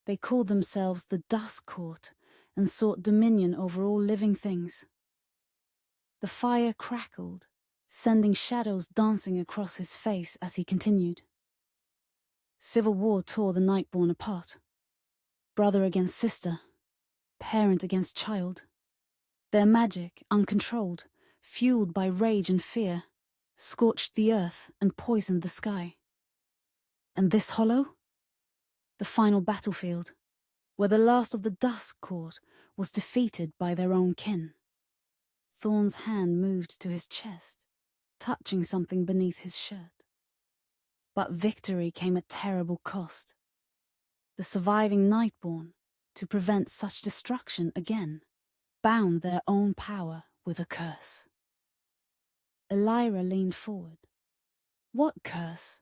They called themselves the Dusk Court and sought dominion over all living things. The fire crackled, sending shadows dancing across his face as he continued. Civil war tore the Nightborn apart. Brother against sister, parent against child. Their magic, uncontrolled, fueled by rage and fear, scorched the earth and poisoned the sky. And this hollow? The final battlefield, where the last of the Dusk Court was defeated by their own kin. Thorn's hand moved to his chest, touching something beneath his shirt. But victory came at terrible cost. The surviving Nightborn, to prevent such destruction again, bound their own power with a curse. Elira leaned forward. What curse?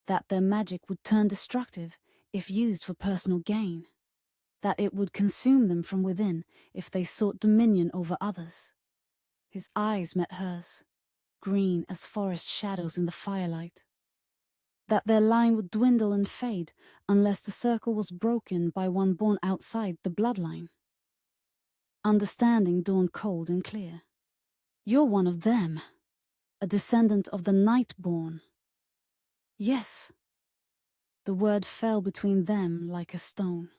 That their magic would turn destructive if used for personal gain. That it would consume them from within if they sought dominion over others. His eyes met hers, green as forest shadows in the firelight. That their line would dwindle and fade unless the circle was broken by one born outside the bloodline. Understanding dawned cold and clear. "You're one of them, a descendant of the Nightborn." "Yes," The word fell between them like a stone.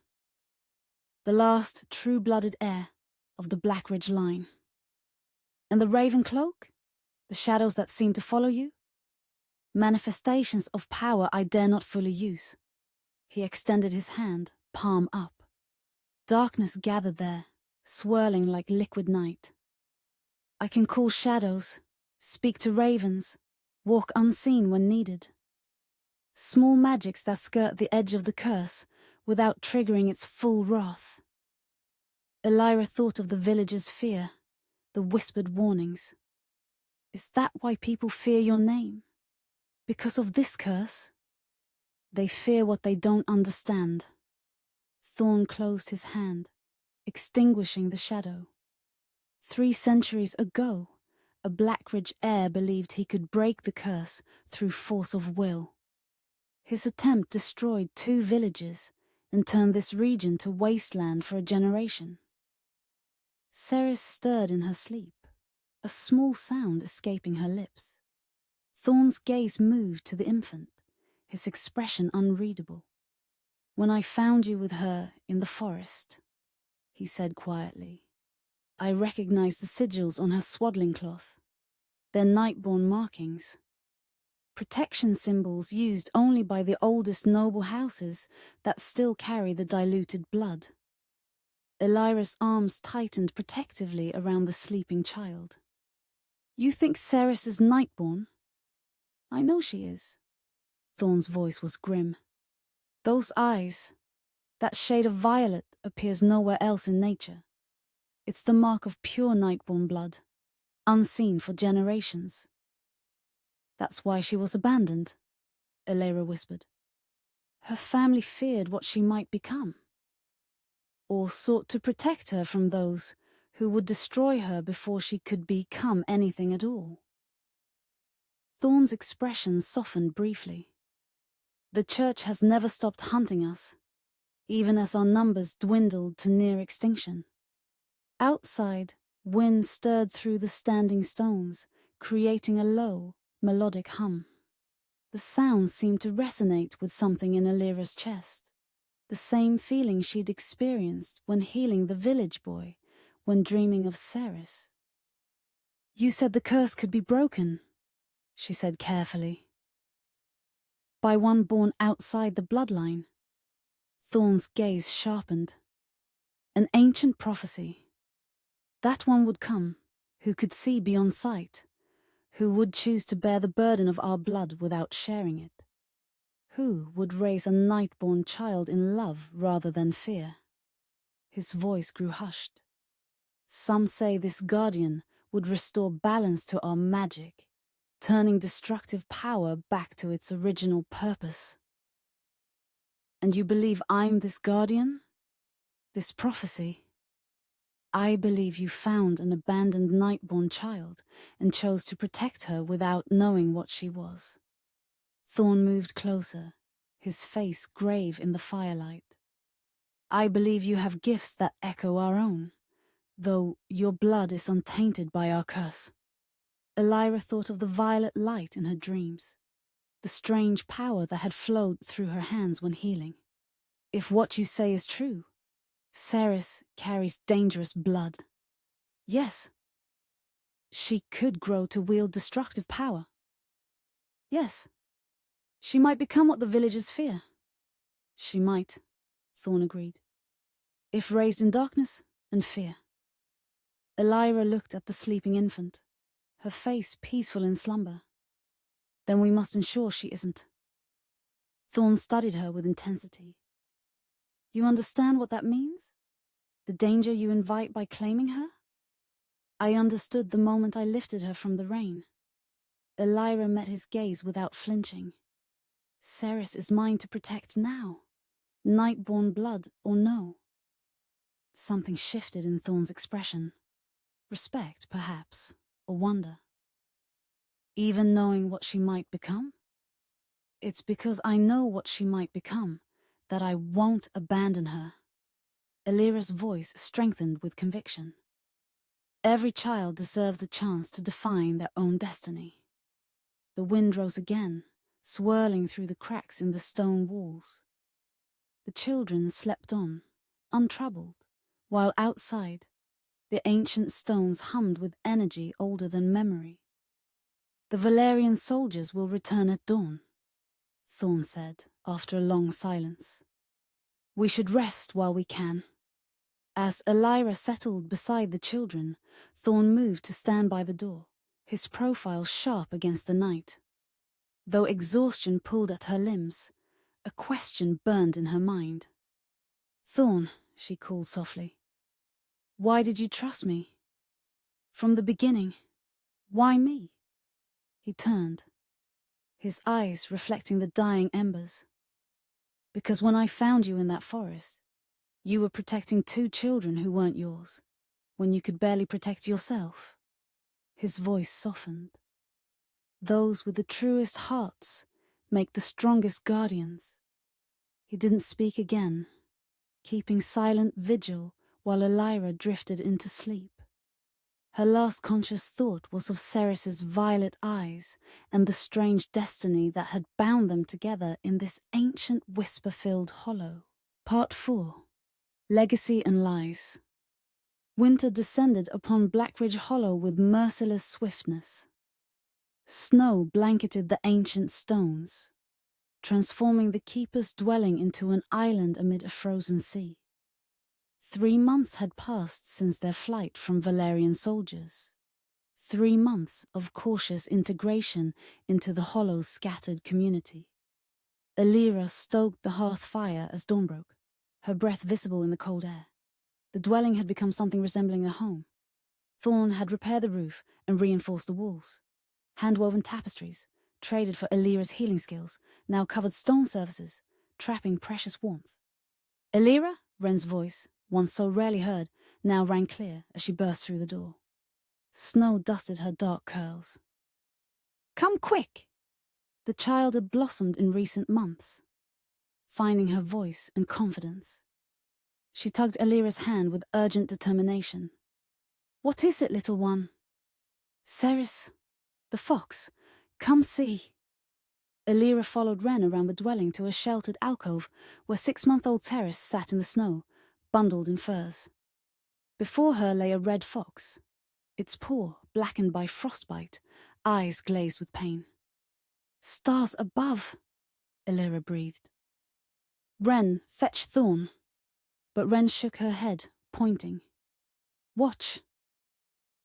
The last true-blooded heir of the Blackridge line. And the raven cloak? The shadows that seem to follow you? Manifestations of power I dare not fully use. He extended his hand, palm up. Darkness gathered there, swirling like liquid night. I can call shadows, speak to ravens, walk unseen when needed. Small magics that skirt the edge of the curse without triggering its full wrath. Elira thought of the villagers' fear, the whispered warnings. Is that why people fear your name? Because of this curse? They fear what they don't understand. Thorn closed his hand, extinguishing the shadow. 3 centuries ago, a Blackridge heir believed he could break the curse through force of will. His attempt destroyed 2 villages and turned this region to wasteland for a generation. Ceres stirred in her sleep, a small sound escaping her lips. Thorn's gaze moved to the infant, his expression unreadable. When I found you with her in the forest, he said quietly, I recognized the sigils on her swaddling cloth. They're nightborn markings. Protection symbols used only by the oldest noble houses that still carry the diluted blood. Elira's arms tightened protectively around the sleeping child. You think Ceres is nightborn? I know she is. Thorn's voice was grim. Those eyes, that shade of violet appears nowhere else in nature. It's the mark of pure nightborn blood, unseen for generations. That's why she was abandoned, Elira whispered. Her family feared what she might become, or sought to protect her from those who would destroy her before she could become anything at all. Thorn's expression softened briefly. The church has never stopped hunting us, even as our numbers dwindled to near extinction. Outside, wind stirred through the standing stones, creating a low, melodic hum. The sound seemed to resonate with something in Elira's chest, the same feeling she'd experienced when healing the village boy, when dreaming of Ceres. You said the curse could be broken, she said carefully. By one born outside the bloodline. Thorn's gaze sharpened. An ancient prophecy. That one would come, who could see beyond sight, who would choose to bear the burden of our blood without sharing it, who would raise a nightborn child in love rather than fear. His voice grew hushed. Some say this guardian would restore balance to our magic, turning destructive power back to its original purpose. And you believe I'm this guardian? This prophecy? I believe you found an abandoned nightborn child and chose to protect her without knowing what she was. Thorn moved closer, his face grave in the firelight. I believe you have gifts that echo our own, though your blood is untainted by our curse. Elira thought of the violet light in her dreams, the strange power that had flowed through her hands when healing. If what you say is true, Ceres carries dangerous blood. Yes. She could grow to wield destructive power. Yes. She might become what the villagers fear. She might, Thorn agreed. If raised in darkness and fear. Elira looked at the sleeping infant, her face peaceful in slumber. Then we must ensure she isn't. Thorn studied her with intensity. You understand what that means? The danger you invite by claiming her? I understood the moment I lifted her from the rain. Elira met his gaze without flinching. Ceres is mine to protect now, nightborn blood or no. Something shifted in Thorn's expression. Respect, perhaps, or wonder. Even knowing what she might become? It's because I know what she might become that I won't abandon her. Elira's voice strengthened with conviction. Every child deserves the chance to define their own destiny. The wind rose again, swirling through the cracks in the stone walls. The children slept on, untroubled, while outside, the ancient stones hummed with energy older than memory. "The Valerian soldiers will return at dawn," Thorn said after a long silence. "We should rest while we can." As Elira settled beside the children, Thorn moved to stand by the door, his profile sharp against the night. Though exhaustion pulled at her limbs, a question burned in her mind. "Thorn," she called softly, "why did you trust me? From the beginning, why me?" He turned, his eyes reflecting the dying embers. "Because when I found you in that forest, you were protecting 2 children who weren't yours, when you could barely protect yourself." His voice softened. "Those with the truest hearts make the strongest guardians." He didn't speak again, keeping silent vigil while Elira drifted into sleep. Her last conscious thought was of Ceres's violet eyes and the strange destiny that had bound them together in this ancient whisper-filled hollow. Part 4. Legacy and Lies. Winter descended upon Blackridge Hollow with merciless swiftness. Snow blanketed the ancient stones, transforming the keeper's dwelling into an island amid a frozen sea. 3 months had passed since their flight from Valerian soldiers. 3 months of cautious integration into the Hollow's scattered community. Elira stoked the hearth fire as dawn broke, her breath visible in the cold air. The dwelling had become something resembling a home. Thorn had repaired the roof and reinforced the walls. Hand-woven tapestries, traded for Elira's healing skills, now covered stone surfaces, trapping precious warmth. "Elira?" Wren's voice, once so rarely heard, now rang clear as she burst through the door. Snow dusted her dark curls. "Come quick!" The child had blossomed in recent months, finding her voice and confidence. She tugged Elira's hand with urgent determination. "What is it, little one?" "Ceres, the fox. Come see." Elira followed Wren around the dwelling to a sheltered alcove where 6-month-old Ceres sat in the snow, bundled in furs. Before her lay a red fox, its paw blackened by frostbite, eyes glazed with pain. "Stars above," Elira breathed. "Wren, fetch Thorn." But Wren shook her head, pointing. "Watch."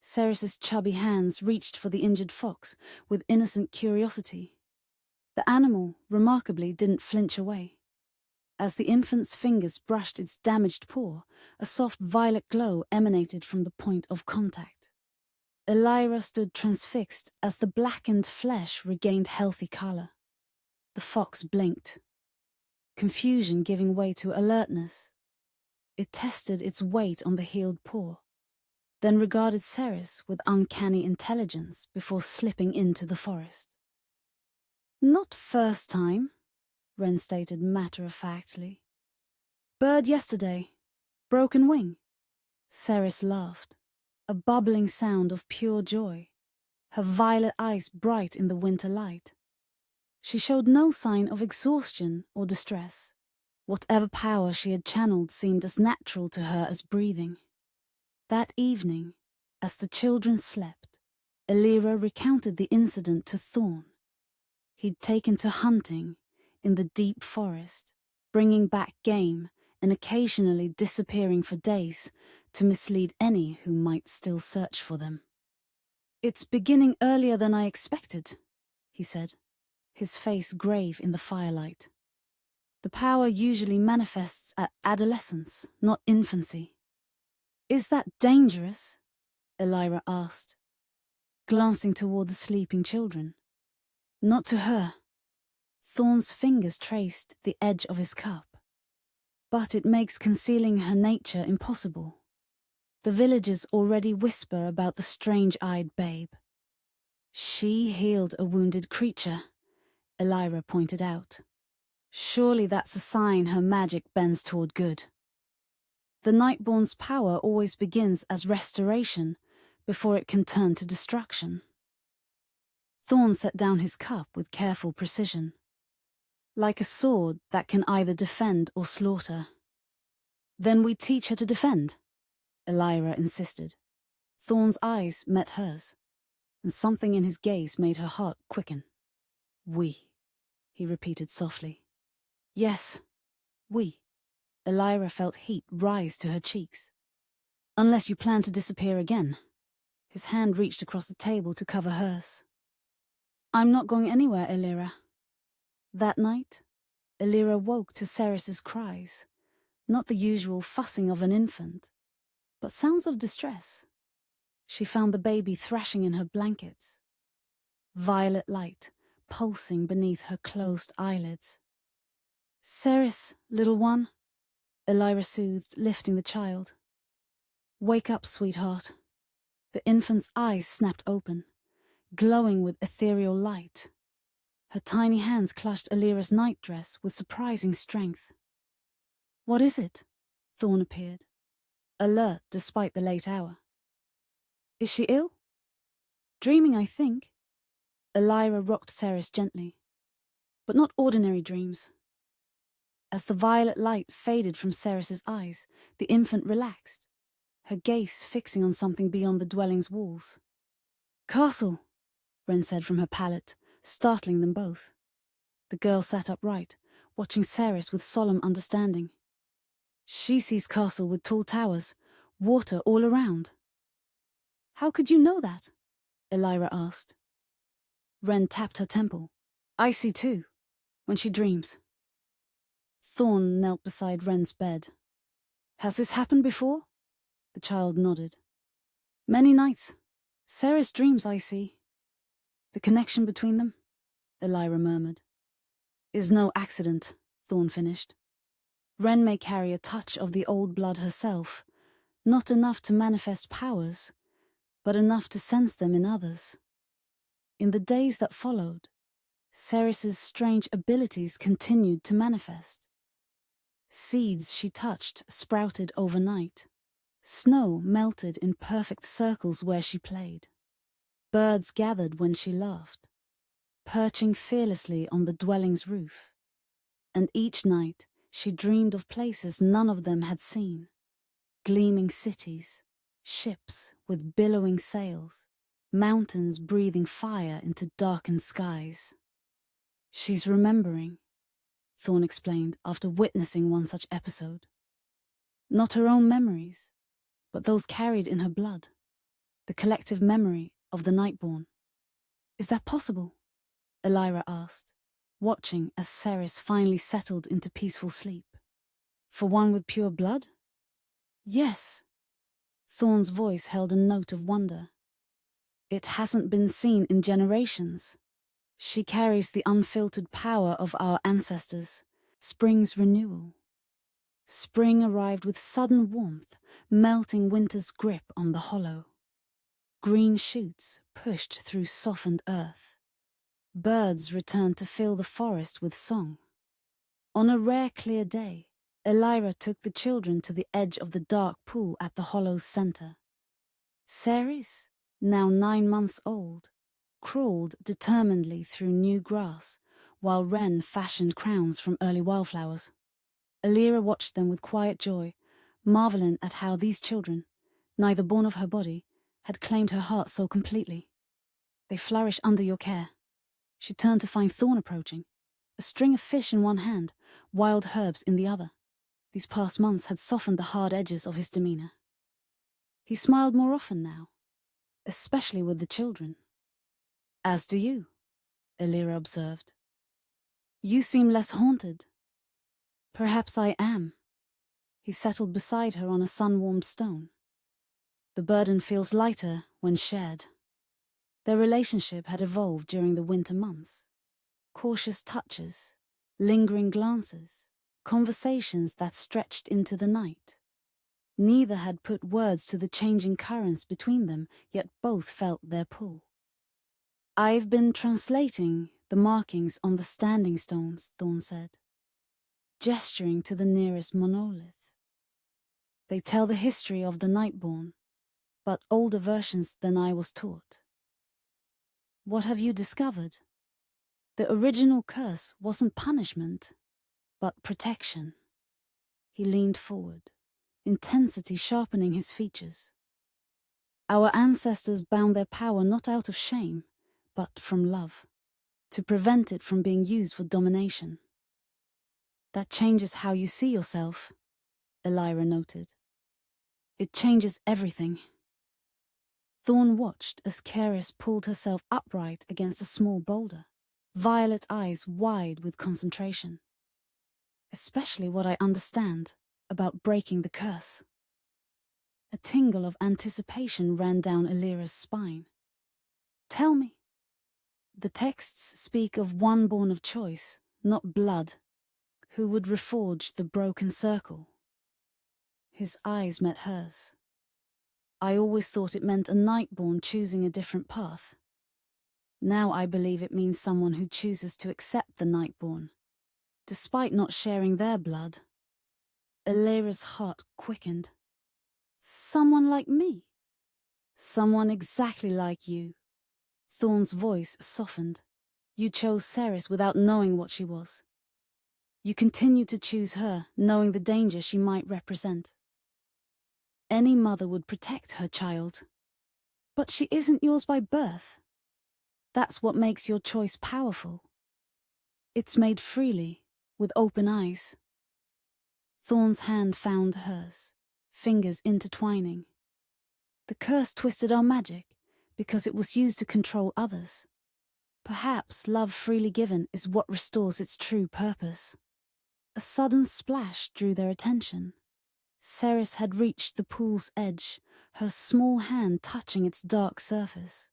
Ceres's chubby hands reached for the injured fox with innocent curiosity. The animal, remarkably, didn't flinch away. As the infant's fingers brushed its damaged paw, a soft violet glow emanated from the point of contact. Elira stood transfixed as the blackened flesh regained healthy color. The fox blinked, confusion giving way to alertness. It tested its weight on the healed paw, then regarded Ceres with uncanny intelligence before slipping into the forest. "Not first time," Wren stated matter-of-factly. "Bird yesterday. Broken wing." Ceres laughed, a bubbling sound of pure joy, her violet eyes bright in the winter light. She showed no sign of exhaustion or distress. Whatever power she had channeled seemed as natural to her as breathing. That evening, as the children slept, Elira recounted the incident to Thorn. He'd taken to hunting in the deep forest, bringing back game and occasionally disappearing for days to mislead any who might still search for them. "It's beginning earlier than I expected," he said, his face grave in the firelight. "The power usually manifests at adolescence, not infancy." "Is that dangerous?" Elira asked, glancing toward the sleeping children. "Not to her." Thorn's fingers traced the edge of his cup. "But it makes concealing her nature impossible. The villagers already whisper about the strange-eyed babe." "She healed a wounded creature," Elira pointed out. "Surely that's a sign her magic bends toward good." "The Nightborn's power always begins as restoration before it can turn to destruction." Thorn set down his cup with careful precision. Like a sword that can either defend or slaughter. Then we teach her to defend, Elira insisted. Thorn's eyes met hers, and something in his gaze made her heart quicken. We, he repeated softly. Yes, we. Elira felt heat rise to her cheeks. Unless you plan to disappear again. His hand reached across the table to cover hers. I'm not going anywhere, Elira. That night, Elira woke to Ceres's cries, not the usual fussing of an infant, but sounds of distress. She found the baby thrashing in her blankets. Violet light pulsing beneath her closed eyelids. Ceres, little one, Elira soothed, lifting the child. Wake up, sweetheart. The infant's eyes snapped open, glowing with ethereal light. Her tiny hands clutched Elira's nightdress with surprising strength. What is it? Thorn appeared, alert despite the late hour. Is she ill? Dreaming, I think. Elira rocked Ceres gently. But not ordinary dreams. As the violet light faded from Ceres's eyes, the infant relaxed, her gaze fixing on something beyond the dwelling's walls. Castle, Wren said from her pallet, startling them both. The girl sat upright, watching Ceres with solemn understanding. She sees castle with tall towers, water all around. How could you know that? Elira asked. Wren tapped her temple. I see too, when she dreams. Thorn knelt beside Wren's bed. Has this happened before? The child nodded. Many nights. Ceres dreams, I see. The connection between them, Elira murmured. Is no accident, Thorn finished. Wren may carry a touch of the old blood herself, not enough to manifest powers, but enough to sense them in others. In the days that followed, Ceres's strange abilities continued to manifest. Seeds she touched sprouted overnight. Snow melted in perfect circles where she played. Birds gathered when she laughed, perching fearlessly on the dwelling's roof. And each night she dreamed of places none of them had seen. Gleaming cities, ships with billowing sails, mountains breathing fire into darkened skies. She's remembering, Thorn explained after witnessing one such episode. Not her own memories, but those carried in her blood, the collective memory of the Nightborn. Is that possible? Elira asked, watching as Ceres finally settled into peaceful sleep. For one with pure blood? Yes. Thorn's voice held a note of wonder. It hasn't been seen in generations. She carries the unfiltered power of our ancestors, spring's renewal. Spring arrived with sudden warmth, melting winter's grip on the hollow. Green shoots pushed through softened earth. Birds returned to fill the forest with song. On a rare clear day, Elira took the children to the edge of the dark pool at the hollow's center. Ceres, now 9 months old, crawled determinedly through new grass, while Wren fashioned crowns from early wildflowers. Elira watched them with quiet joy, marveling at how these children, neither born of her body, had claimed her heart so completely. They flourish under your care. She turned to find Thorn approaching, a string of fish in one hand, wild herbs in the other. These past months had softened the hard edges of his demeanor. He smiled more often now, especially with the children. As do you, Elira observed. You seem less haunted. Perhaps I am. He settled beside her on a sun-warmed stone. The burden feels lighter when shared. Their relationship had evolved during the winter months. Cautious touches, lingering glances, conversations that stretched into the night. Neither had put words to the changing currents between them, yet both felt their pull. I've been translating the markings on the standing stones, Thorn said, gesturing to the nearest monolith. They tell the history of the Nightborn, but older versions than I was taught. What have you discovered? The original curse wasn't punishment, but protection. He leaned forward, intensity sharpening his features. Our ancestors bound their power not out of shame, but from love, to prevent it from being used for domination. That changes how you see yourself, Elira noted. It changes everything. Thorn watched as Caris pulled herself upright against a small boulder, violet eyes wide with concentration. Especially what I understand about breaking the curse. A tingle of anticipation ran down Elira's spine. Tell me. The texts speak of one born of choice, not blood, who would reforge the broken circle. His eyes met hers. I always thought it meant a knight-born choosing a different path. Now I believe it means someone who chooses to accept the knight-born, despite not sharing their blood. Elira's heart quickened. Someone like me? Someone exactly like you. Thorn's voice softened. You chose Ceres without knowing what she was. You continue to choose her, knowing the danger she might represent. Any mother would protect her child. But she isn't yours by birth. That's what makes your choice powerful. It's made freely, with open eyes. Thorn's hand found hers, fingers intertwining. The curse twisted our magic because it was used to control others. Perhaps love freely given is what restores its true purpose. A sudden splash drew their attention. Ceres had reached the pool's edge, her small hand touching its dark surface.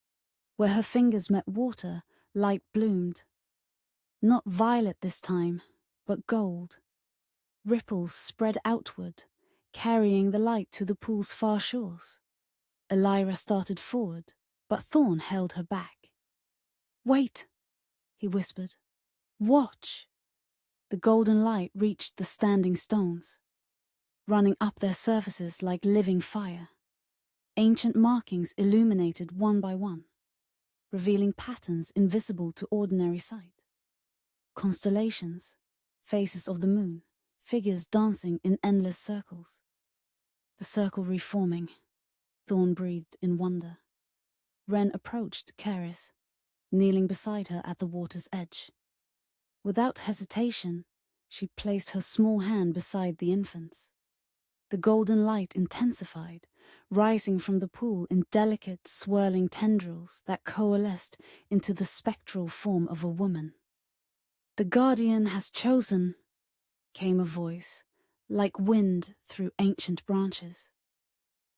Where her fingers met water, light bloomed. Not violet this time, but gold. Ripples spread outward, carrying the light to the pool's far shores. Elira started forward, but Thorn held her back. Wait, he whispered. Watch. The golden light reached the standing stones, running up their surfaces like living fire. Ancient markings illuminated one by one, revealing patterns invisible to ordinary sight. Constellations, faces of the moon, figures dancing in endless circles. The circle reforming. Thorn breathed in wonder. Ren approached Caris, kneeling beside her at the water's edge. Without hesitation, she placed her small hand beside the infant's. The golden light intensified, rising from the pool in delicate, swirling tendrils that coalesced into the spectral form of a woman. The guardian has chosen, came a voice, like wind through ancient branches.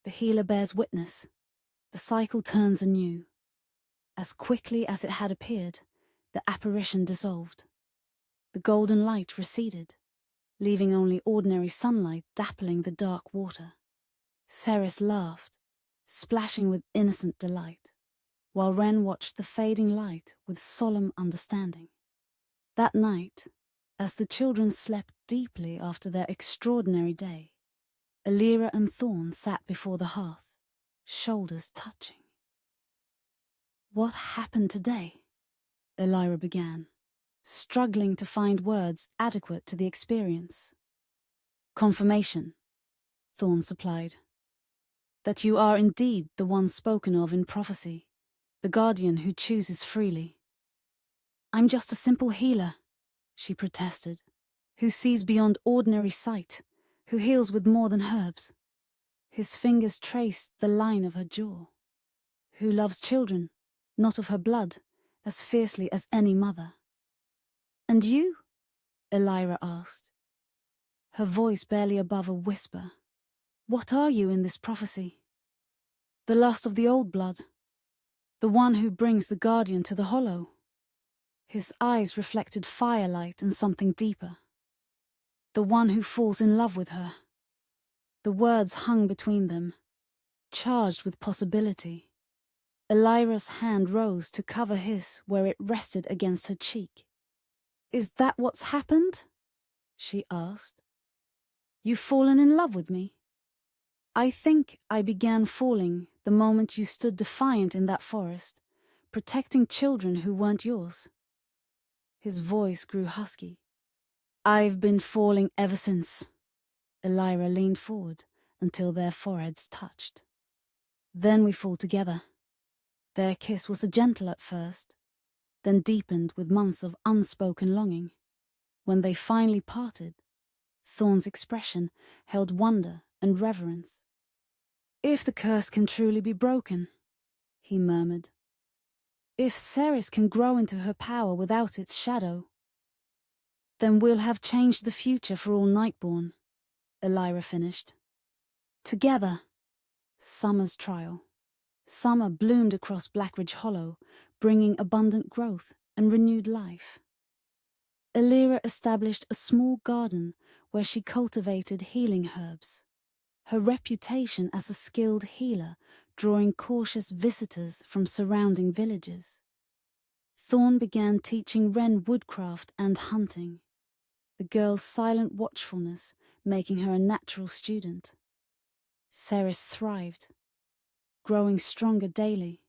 The healer bears witness. The cycle turns anew. As quickly as it had appeared, the apparition dissolved. The golden light receded, leaving only ordinary sunlight dappling the dark water. Ceres laughed, splashing with innocent delight, while Ren watched the fading light with solemn understanding. That night, as the children slept deeply after their extraordinary day, Elira and Thorn sat before the hearth, shoulders touching. What happened today? Elira began, struggling to find words adequate to the experience. Confirmation, Thorn supplied, that you are indeed the one spoken of in prophecy, the guardian who chooses freely. I'm just a simple healer, she protested, who sees beyond ordinary sight, who heals with more than herbs. His fingers traced the line of her jaw. Who loves children, not of her blood, as fiercely as any mother. And you? Elira asked, her voice barely above a whisper. What are you in this prophecy? The last of the old blood, the one who brings the guardian to the hollow. His eyes reflected firelight and something deeper. The one who falls in love with her. The words hung between them, charged with possibility. Elira's hand rose to cover his where it rested against her cheek. Is that what's happened? She asked. You've fallen in love with me? I think I began falling the moment you stood defiant in that forest, protecting children who weren't yours. His voice grew husky. I've been falling ever since. Elira leaned forward until their foreheads touched. Then we fall together. Their kiss was gentle at first, then deepened with months of unspoken longing. When they finally parted, Thorn's expression held wonder and reverence. If the curse can truly be broken, he murmured. If Ceres can grow into her power without its shadow, then we'll have changed the future for all Nightborn, Elira finished. Together, summer's trial. Summer bloomed across Blackridge Hollow, bringing abundant growth and renewed life. Elira established a small garden where she cultivated healing herbs, her reputation as a skilled healer drawing cautious visitors from surrounding villages. Thorn began teaching Wren woodcraft and hunting, the girl's silent watchfulness making her a natural student. Ceres thrived, growing stronger daily.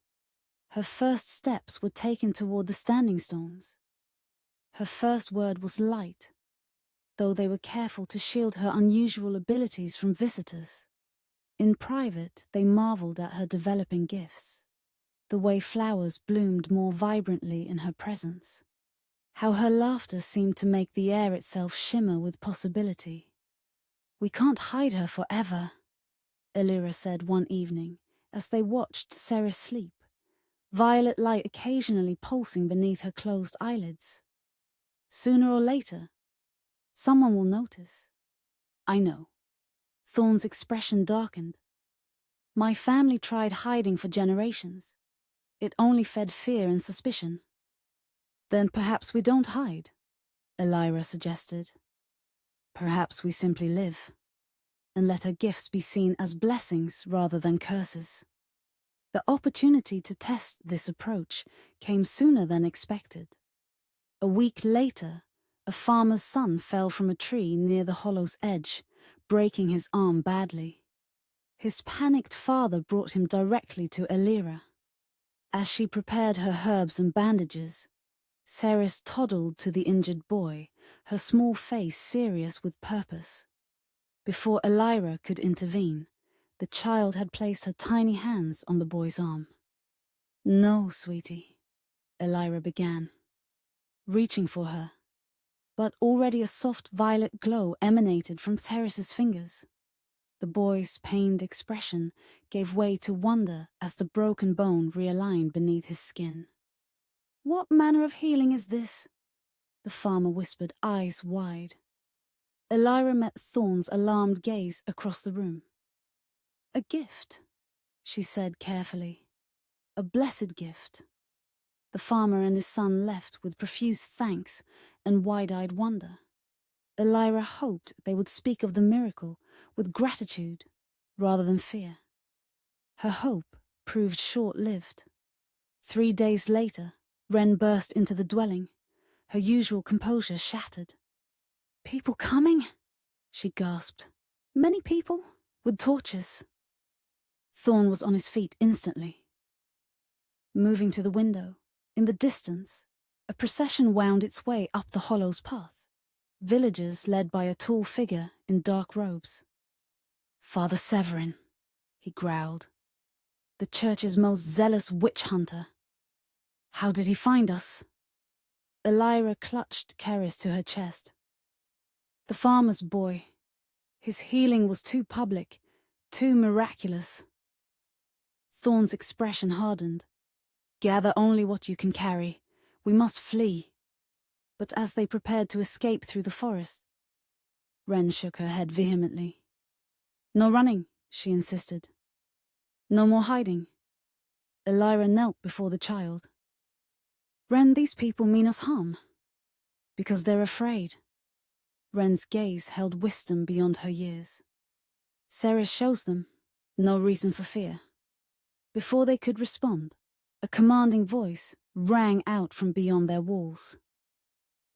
Her first steps were taken toward the standing stones. Her first word was light, though they were careful to shield her unusual abilities from visitors. In private, they marveled at her developing gifts, the way flowers bloomed more vibrantly in her presence, how her laughter seemed to make the air itself shimmer with possibility. We can't hide her forever, Elira said one evening as they watched Ceres sleep, violet light occasionally pulsing beneath her closed eyelids. Sooner or later, someone will notice. I know. Thorn's expression darkened. My family tried hiding for generations. It only fed fear and suspicion. Then perhaps we don't hide, Elira suggested. Perhaps we simply live, and let our gifts be seen as blessings rather than curses. The opportunity to test this approach came sooner than expected. A week later, a farmer's son fell from a tree near the hollow's edge, breaking his arm badly. His panicked father brought him directly to Elira. As she prepared her herbs and bandages, Ceres toddled to the injured boy, her small face serious with purpose. Before Elira could intervene, the child had placed her tiny hands on the boy's arm. No, sweetie, Elira began, reaching for her, but already a soft violet glow emanated from Ceres's fingers. The boy's pained expression gave way to wonder as the broken bone realigned beneath his skin. What manner of healing is this? The farmer whispered, eyes wide. Elira met Thorn's alarmed gaze across the room. A gift, she said carefully. A blessed gift. The farmer and his son left with profuse thanks and wide-eyed wonder. Elira hoped they would speak of the miracle with gratitude rather than fear. Her hope proved short-lived. 3 days later, Wren burst into the dwelling, her usual composure shattered. People coming? She gasped. Many people, with torches. Thorn was on his feet instantly. Moving to the window, in the distance, a procession wound its way up the hollow's path. Villagers led by a tall figure in dark robes. Father Severin, he growled. The church's most zealous witch hunter. How did he find us? Elira clutched Ceres to her chest. The farmer's boy. His healing was too public, too miraculous. Thorn's expression hardened. Gather only what you can carry. We must flee. But as they prepared to escape through the forest, Wren shook her head vehemently. No running, she insisted. No more hiding. Elira knelt before the child. Wren, these people mean us harm. Because they're afraid. Wren's gaze held wisdom beyond her years. Ceres shows them no reason for fear. Before they could respond, a commanding voice rang out from beyond their walls.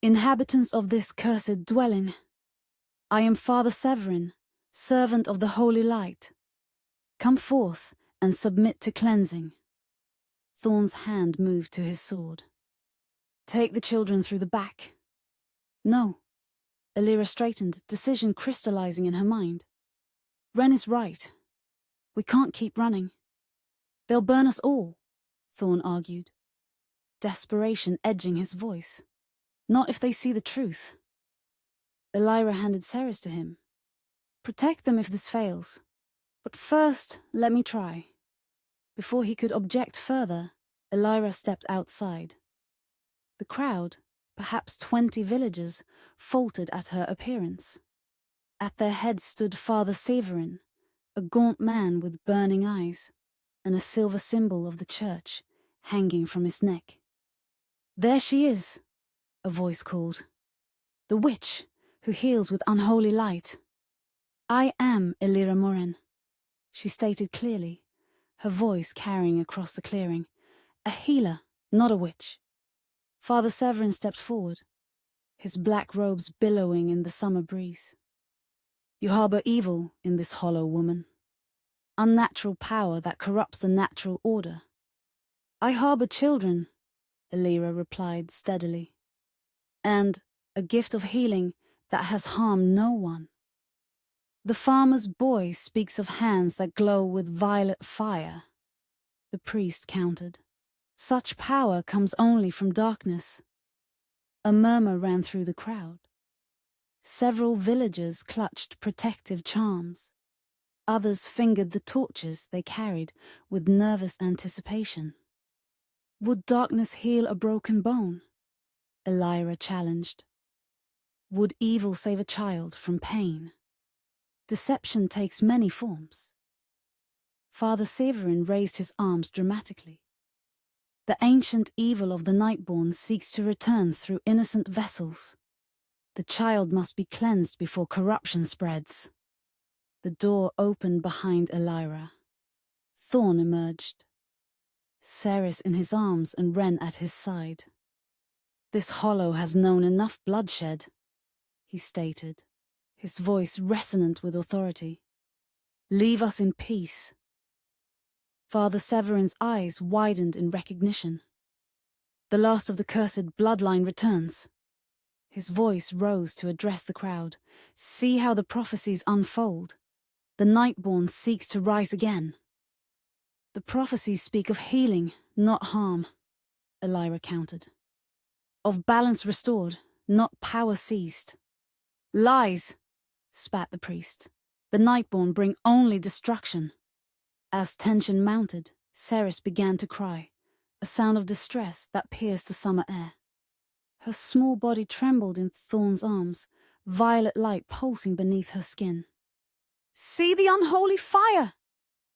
Inhabitants of this cursed dwelling, I am Father Severin, servant of the Holy Light. Come forth and submit to cleansing. Thorn's hand moved to his sword. Take the children through the back. No. Elira straightened, decision crystallizing in her mind. Ren is right. We can't keep running. They'll burn us all, Thorn argued, desperation edging his voice. Not if they see the truth. Elira handed Ceres to him. Protect them if this fails. But first, let me try. Before he could object further, Elira stepped outside. The crowd, perhaps 20 villagers, faltered at her appearance. At their head stood Father Severin, a gaunt man with burning eyes, and a silver symbol of the church hanging from his neck. There she is, a voice called. The witch who heals with unholy light. I am Elira Morin, she stated clearly, her voice carrying across the clearing. A healer, not a witch. Father Severin stepped forward, his black robes billowing in the summer breeze. You harbor evil in this hollow woman. Unnatural power that corrupts the natural order. I harbor children, Elira replied steadily. And a gift of healing that has harmed no one. The farmer's boy speaks of hands that glow with violet fire. The priest countered. Such power comes only from darkness. A murmur ran through the crowd. Several villagers clutched protective charms. Others fingered the torches they carried with nervous anticipation. Would darkness heal a broken bone? Elira challenged. Would evil save a child from pain? Deception takes many forms. Father Severin raised his arms dramatically. The ancient evil of the Nightborn seeks to return through innocent vessels. The child must be cleansed before corruption spreads. The door opened behind Elira. Thorn emerged. Ceres in his arms and Ren at his side. This hollow has known enough bloodshed, he stated, his voice resonant with authority. Leave us in peace. Father Severin's eyes widened in recognition. The last of the cursed bloodline returns. His voice rose to address the crowd. See how the prophecies unfold. The Nightborn seeks to rise again. The prophecies speak of healing, not harm, Elira countered. Of balance restored, not power seized. Lies, spat the priest. The Nightborn bring only destruction. As tension mounted, Ceres began to cry, a sound of distress that pierced the summer air. Her small body trembled in Thorn's arms, violet light pulsing beneath her skin. See the unholy fire!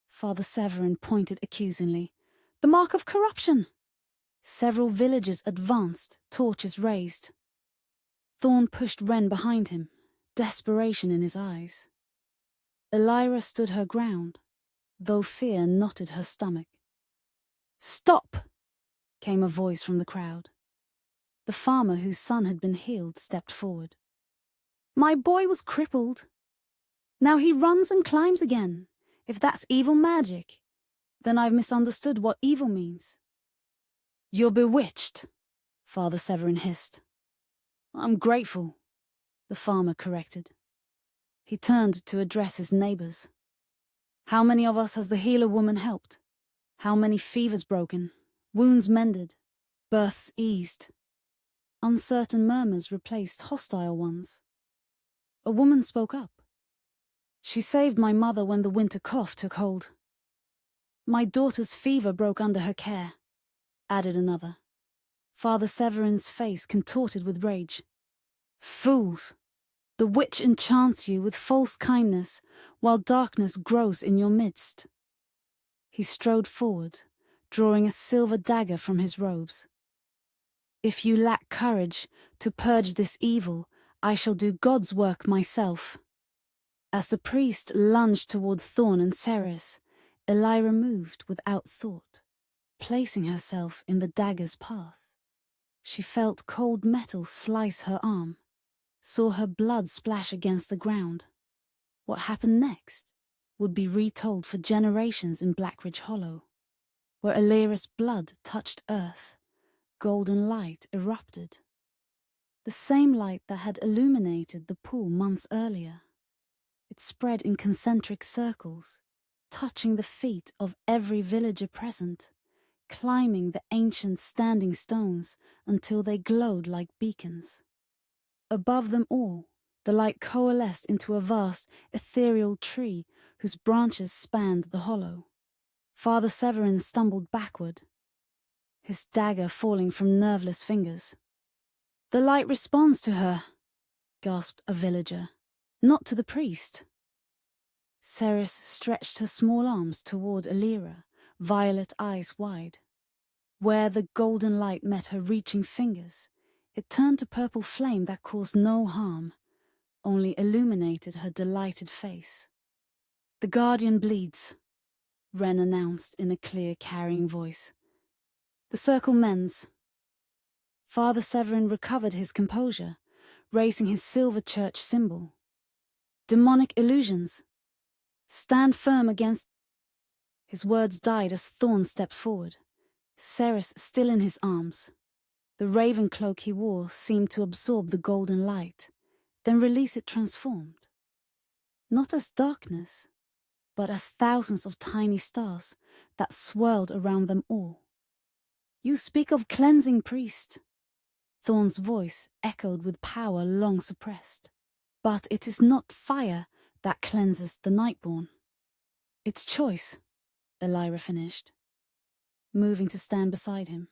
Father Severin pointed accusingly. The mark of corruption! Several villagers advanced, torches raised. Thorn pushed Ren behind him, desperation in his eyes. Elira stood her ground, though fear knotted her stomach. Stop! Came a voice from the crowd. The farmer whose son had been healed stepped forward. My boy was crippled. Now he runs and climbs again. If that's evil magic, then I've misunderstood what evil means. You're bewitched, Father Severin hissed. I'm grateful, the farmer corrected. He turned to address his neighbors. How many of us has the healer woman helped? How many fevers broken, wounds mended, births eased? Uncertain murmurs replaced hostile ones. A woman spoke up. She saved my mother when the winter cough took hold. My daughter's fever broke under her care, added another. Father Severin's face contorted with rage. Fools! The witch enchants you with false kindness, while darkness grows in your midst. He strode forward, drawing a silver dagger from his robes. If you lack courage to purge this evil, I shall do God's work myself. As the priest lunged toward Thorn and Ceres, Elira moved without thought, placing herself in the dagger's path. She felt cold metal slice her arm, saw her blood splash against the ground. What happened next would be retold for generations in Blackridge Hollow. Where Elira's blood touched earth, golden light erupted. The same light that had illuminated the pool months earlier. It spread in concentric circles, touching the feet of every villager present, climbing the ancient standing stones until they glowed like beacons. Above them all, the light coalesced into a vast, ethereal tree whose branches spanned the hollow. Father Severin stumbled backward, his dagger falling from nerveless fingers. "The light responds to her," gasped a villager, "not to the priest." Ceres stretched her small arms toward Elira, violet eyes wide. Where the golden light met her reaching fingers, it turned to purple flame that caused no harm, only illuminated her delighted face. "The guardian bleeds," Wren announced in a clear, carrying voice. "The circle mends." Father Severin recovered his composure, raising his silver church symbol. "Demonic illusions. Stand firm against—" His words died as Thorn stepped forward, Ceres still in his arms. The raven cloak he wore seemed to absorb the golden light, then release it transformed. Not as darkness, but as thousands of tiny stars that swirled around them all. "You speak of cleansing, priest." Thorn's voice echoed with power long suppressed. "But it is not fire that cleanses the Nightborn. It's choice," Elira finished, moving to stand beside him.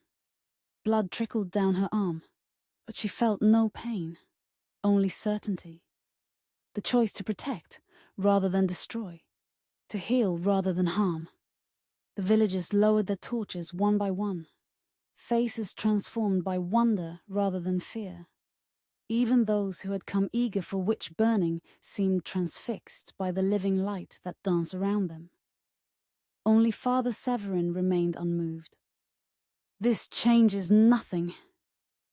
Blood trickled down her arm, but she felt no pain, only certainty. The choice to protect rather than destroy, to heal rather than harm. The villagers lowered their torches one by one, faces transformed by wonder rather than fear. Even those who had come eager for witch burning seemed transfixed by the living light that danced around them. Only Father Severin remained unmoved. "This changes nothing,"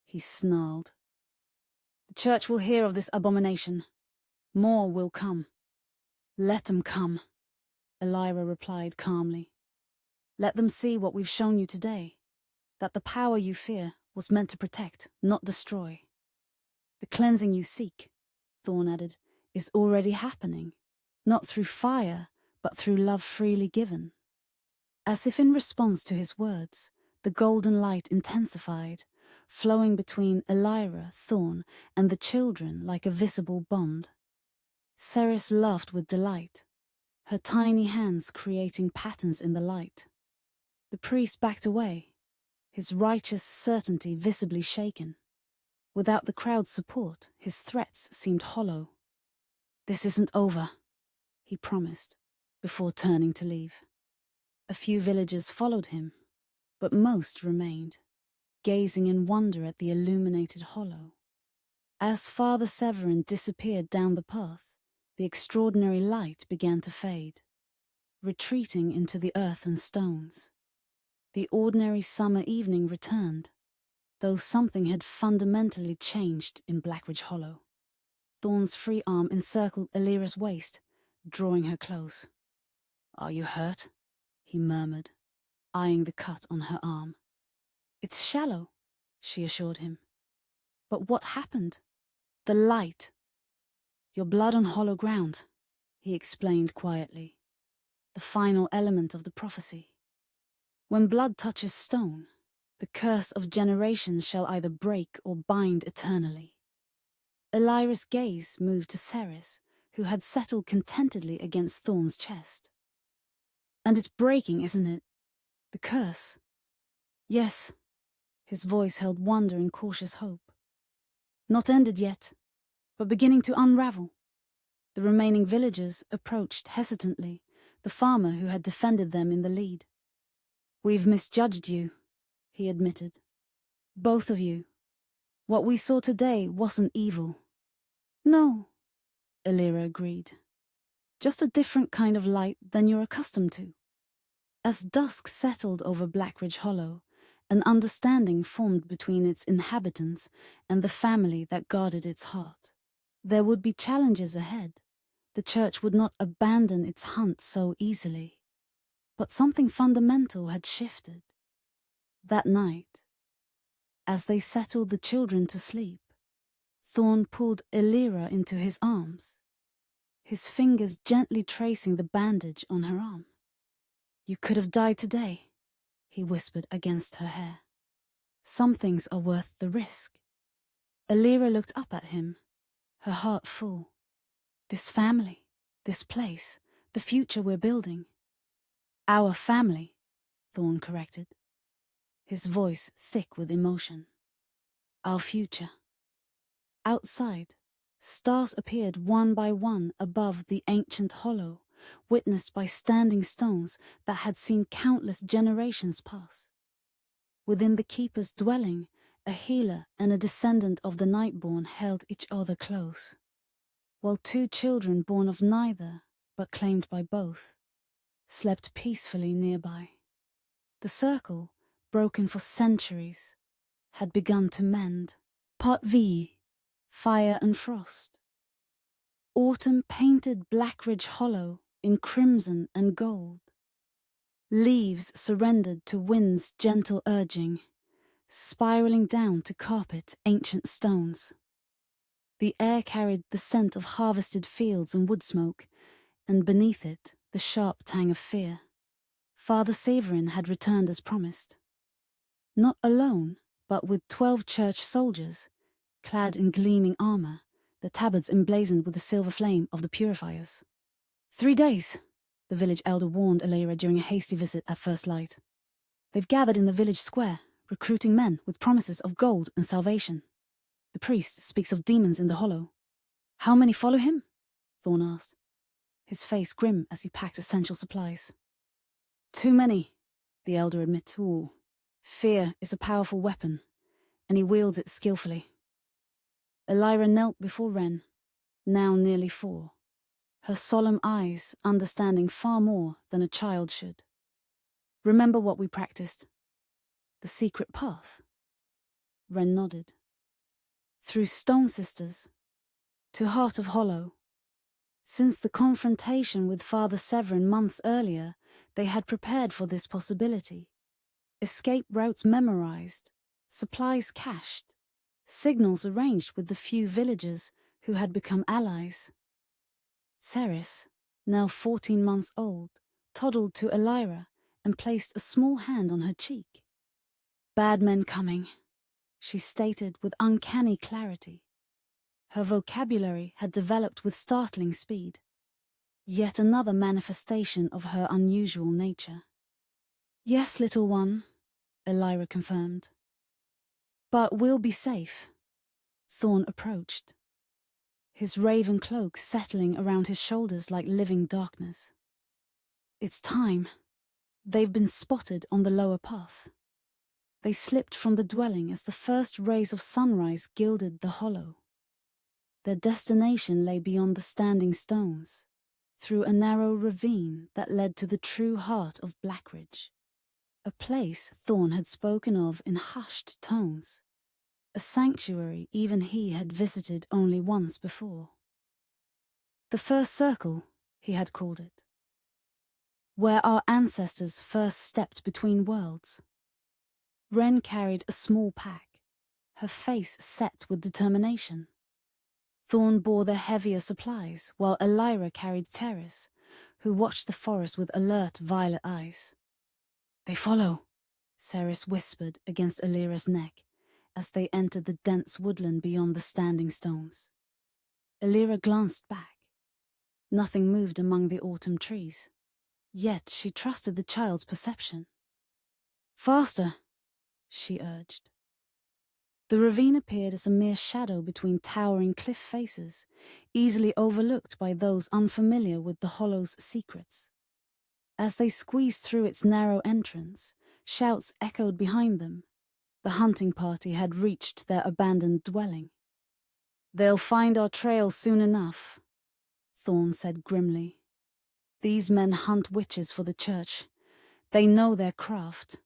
he snarled. "The church will hear of this abomination. More will come." "Let them come," Elira replied calmly. "Let them see what we've shown you today, that the power you fear was meant to protect, not destroy. The cleansing you seek," Thorn added, "is already happening, not through fire, but through love freely given." As if in response to his words, the golden light intensified, flowing between Elira, Thorn, and the children like a visible bond. Ceres laughed with delight, her tiny hands creating patterns in the light. The priest backed away, his righteous certainty visibly shaken. Without the crowd's support, his threats seemed hollow. "This isn't over," he promised, before turning to leave. A few villagers followed him, but most remained, gazing in wonder at the illuminated hollow. As Father Severin disappeared down the path, the extraordinary light began to fade, retreating into the earth and stones. The ordinary summer evening returned, though something had fundamentally changed in Blackridge Hollow. Thorn's free arm encircled Elira's waist, drawing her close. "Are you hurt?" he murmured, eyeing the cut on her arm. "It's shallow," she assured him. "But what happened? The light." "Your blood on hollow ground," he explained quietly. "The final element of the prophecy. When blood touches stone, the curse of generations shall either break or bind eternally." Elira's gaze moved to Ceres, who had settled contentedly against Thorn's chest. "And it's breaking, isn't it? The curse?" "Yes." His voice held wonder and cautious hope. "Not ended yet, but beginning to unravel." The remaining villagers approached hesitantly, the farmer who had defended them in the lead. "We've misjudged you," he admitted. "Both of you. What we saw today wasn't evil." "No," Elira agreed. "Just a different kind of light than you're accustomed to." As dusk settled over Blackridge Hollow, an understanding formed between its inhabitants and the family that guarded its heart. There would be challenges ahead. The church would not abandon its hunt so easily. But something fundamental had shifted. That night, as they settled the children to sleep, Thorn pulled Elira into his arms, his fingers gently tracing the bandage on her arm. "You could have died today," he whispered against her hair. "Some things are worth the risk." Elira looked up at him, her heart full. "This family, this place, the future we're building." "Our family," Thorn corrected, his voice thick with emotion. "Our future." Outside, stars appeared one by one above the ancient hollow, witnessed by standing stones that had seen countless generations pass. Within the keeper's dwelling, a healer and a descendant of the Nightborn held each other close, while two children born of neither, but claimed by both, slept peacefully nearby. The circle, broken for centuries, had begun to mend. Part V. Fire and Frost. Autumn painted Blackridge Hollow in crimson and gold. Leaves surrendered to wind's gentle urging, spiraling down to carpet ancient stones. The air carried the scent of harvested fields and wood smoke, and beneath it the sharp tang of fear. Father Severin had returned as promised. Not alone, but with 12 church soldiers, clad in gleaming armor, the tabards emblazoned with the silver flame of the purifiers. 3 days, the village elder warned Elira during a hasty visit at first light. They've gathered in the village square, recruiting men with promises of gold and salvation. The priest speaks of demons in the hollow. "How many follow him?" Thorn asked, his face grim as he packed essential supplies. "Too many," the elder admitted. "Ooh, fear is a powerful weapon, and he wields it skillfully." Elira knelt before Wren, now nearly 4, her solemn eyes understanding far more than a child should. "Remember what we practiced? The secret path?" Wren nodded. "Through Stone Sisters, to Heart of Hollow." Since the confrontation with Father Severin months earlier, they had prepared for this possibility. Escape routes memorized, supplies cached, signals arranged with the few villagers who had become allies. Ceres, now 14 months old, toddled to Elira and placed a small hand on her cheek. "Bad men coming," she stated with uncanny clarity. Her vocabulary had developed with startling speed. Yet another manifestation of her unusual nature. "Yes, little one," Elira confirmed. "But we'll be safe." Thorn approached, his raven cloak settling around his shoulders like living darkness. "It's time. They've been spotted on the lower path." They slipped from the dwelling as the first rays of sunrise gilded the hollow. Their destination lay beyond the standing stones, through a narrow ravine that led to the true heart of Blackridge, a place Thorn had spoken of in hushed tones, a sanctuary even he had visited only once before. The first circle, he had called it, where our ancestors first stepped between worlds. Wren carried a small pack, her face set with determination. Thorn bore the heavier supplies, while Elira carried Teres, who watched the forest with alert violet eyes. "They follow," Ceres whispered against Elira's neck as they entered the dense woodland beyond the standing stones. Elira glanced back. Nothing moved among the autumn trees, yet she trusted the child's perception. "Faster," she urged. The ravine appeared as a mere shadow between towering cliff faces, easily overlooked by those unfamiliar with the hollow's secrets. As they squeezed through its narrow entrance, shouts echoed behind them. The hunting party had reached their abandoned dwelling. "They'll find our trail soon enough," Thorn said grimly. "These men hunt witches for the church. They know their craft."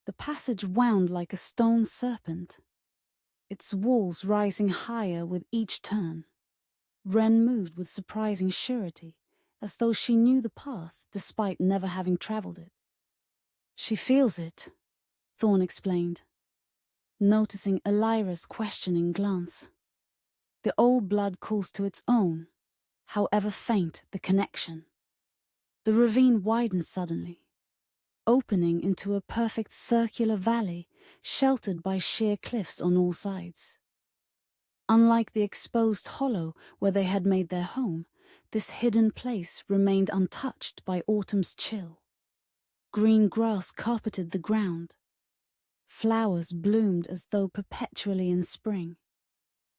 The passage wound like a stone serpent, its walls rising higher with each turn. Wren moved with surprising surety, as though she knew the path despite never having travelled it. She feels it, Thorn explained, noticing Elira's questioning glance. The old blood calls to its own, however faint the connection. The ravine widened suddenly, opening into a perfect circular valley sheltered by sheer cliffs on all sides. Unlike the exposed hollow where they had made their home, this hidden place remained untouched by autumn's chill. Green grass carpeted the ground. Flowers bloomed as though perpetually in spring.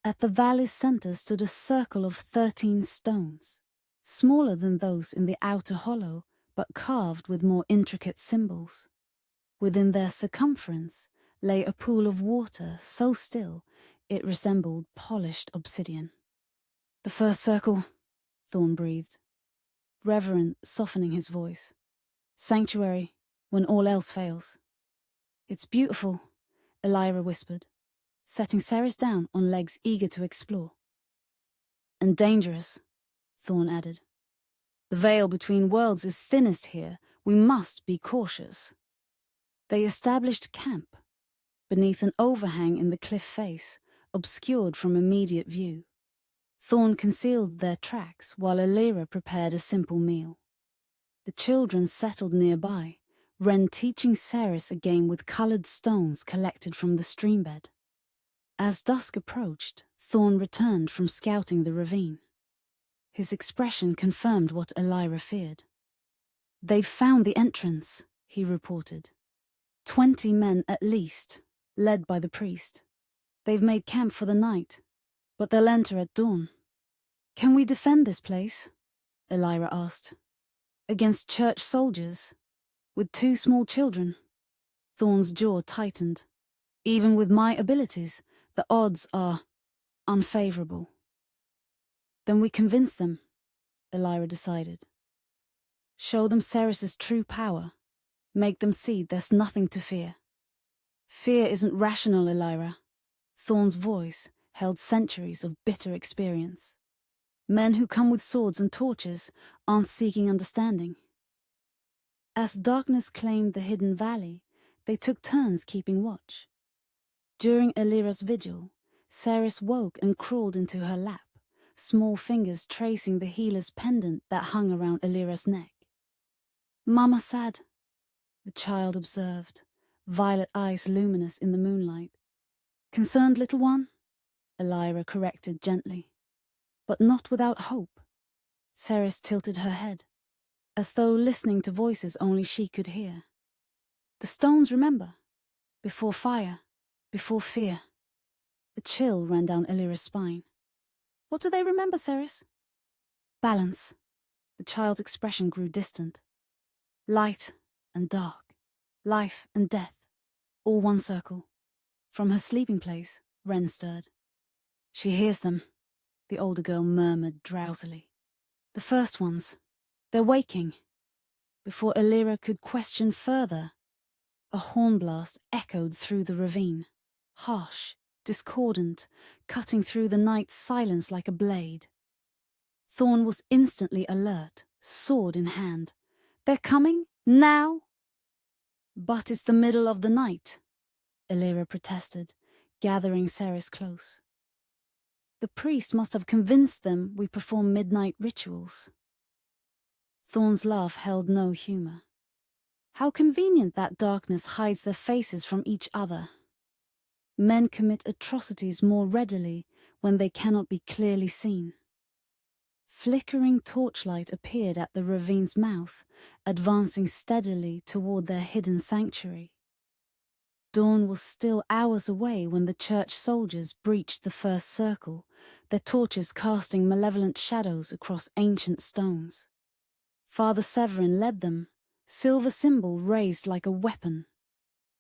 At the valley's center stood a circle of 13 stones, smaller than those in the outer hollow, but carved with more intricate symbols. Within their circumference lay a pool of water so still it resembled polished obsidian. "The first circle," Thorn breathed, reverent, softening his voice. "Sanctuary, when all else fails." "It's beautiful," Elira whispered, setting Ceres down on legs eager to explore. "And dangerous," Thorn added. "The veil between worlds is thinnest here. We must be cautious." They established camp beneath an overhang in the cliff face, obscured from immediate view. Thorn concealed their tracks while Elira prepared a simple meal. The children settled nearby, Wren teaching Ceres a game with coloured stones collected from the streambed. As dusk approached, Thorn returned from scouting the ravine. His expression confirmed what Elira feared. "They've found the entrance," he reported. 20 men at least, led by the priest. "They've made camp for the night, but they'll enter at dawn." "Can we defend this place?" Elira asked. "Against church soldiers? With 2 small children?" Thorn's jaw tightened. "Even with my abilities, the odds are unfavorable." "Then we convince them," Elira decided. "Show them Ceres's true power. Make them see there's nothing to fear." "Fear isn't rational, Elira." Thorn's voice held centuries of bitter experience. "Men who come with swords and torches aren't seeking understanding." As darkness claimed the hidden valley, they took turns keeping watch. During Elira's vigil, Ceres woke and crawled into her lap, small fingers tracing the healer's pendant that hung around Elira's neck. "Mama sad," the child observed, violet eyes luminous in the moonlight. "Concerned, little one?" Elira corrected gently. "But not without hope." Ceres tilted her head, as though listening to voices only she could hear. "The stones remember. Before fire, before fear." A chill ran down Elira's spine. "What do they remember, Ceres?" "Balance." The child's expression grew distant. "Light and dark, life and death, all one circle." From her sleeping place, Wren stirred. "She hears them," the older girl murmured drowsily. "The first ones. They're waking." Before Elira could question further, a horn blast echoed through the ravine, harsh, discordant, cutting through the night's silence like a blade. Thorn was instantly alert, sword in hand. "They're coming? Now?" "But it's the middle of the night," Elira protested, gathering Ceres close. "The priest must have convinced them we perform midnight rituals." Thorn's laugh held no humour. "How convenient that darkness hides their faces from each other. Men commit atrocities more readily when they cannot be clearly seen." Flickering torchlight appeared at the ravine's mouth, advancing steadily toward their hidden sanctuary. Dawn was still hours away when the church soldiers breached the first circle, their torches casting malevolent shadows across ancient stones. Father Severin led them, silver symbol raised like a weapon,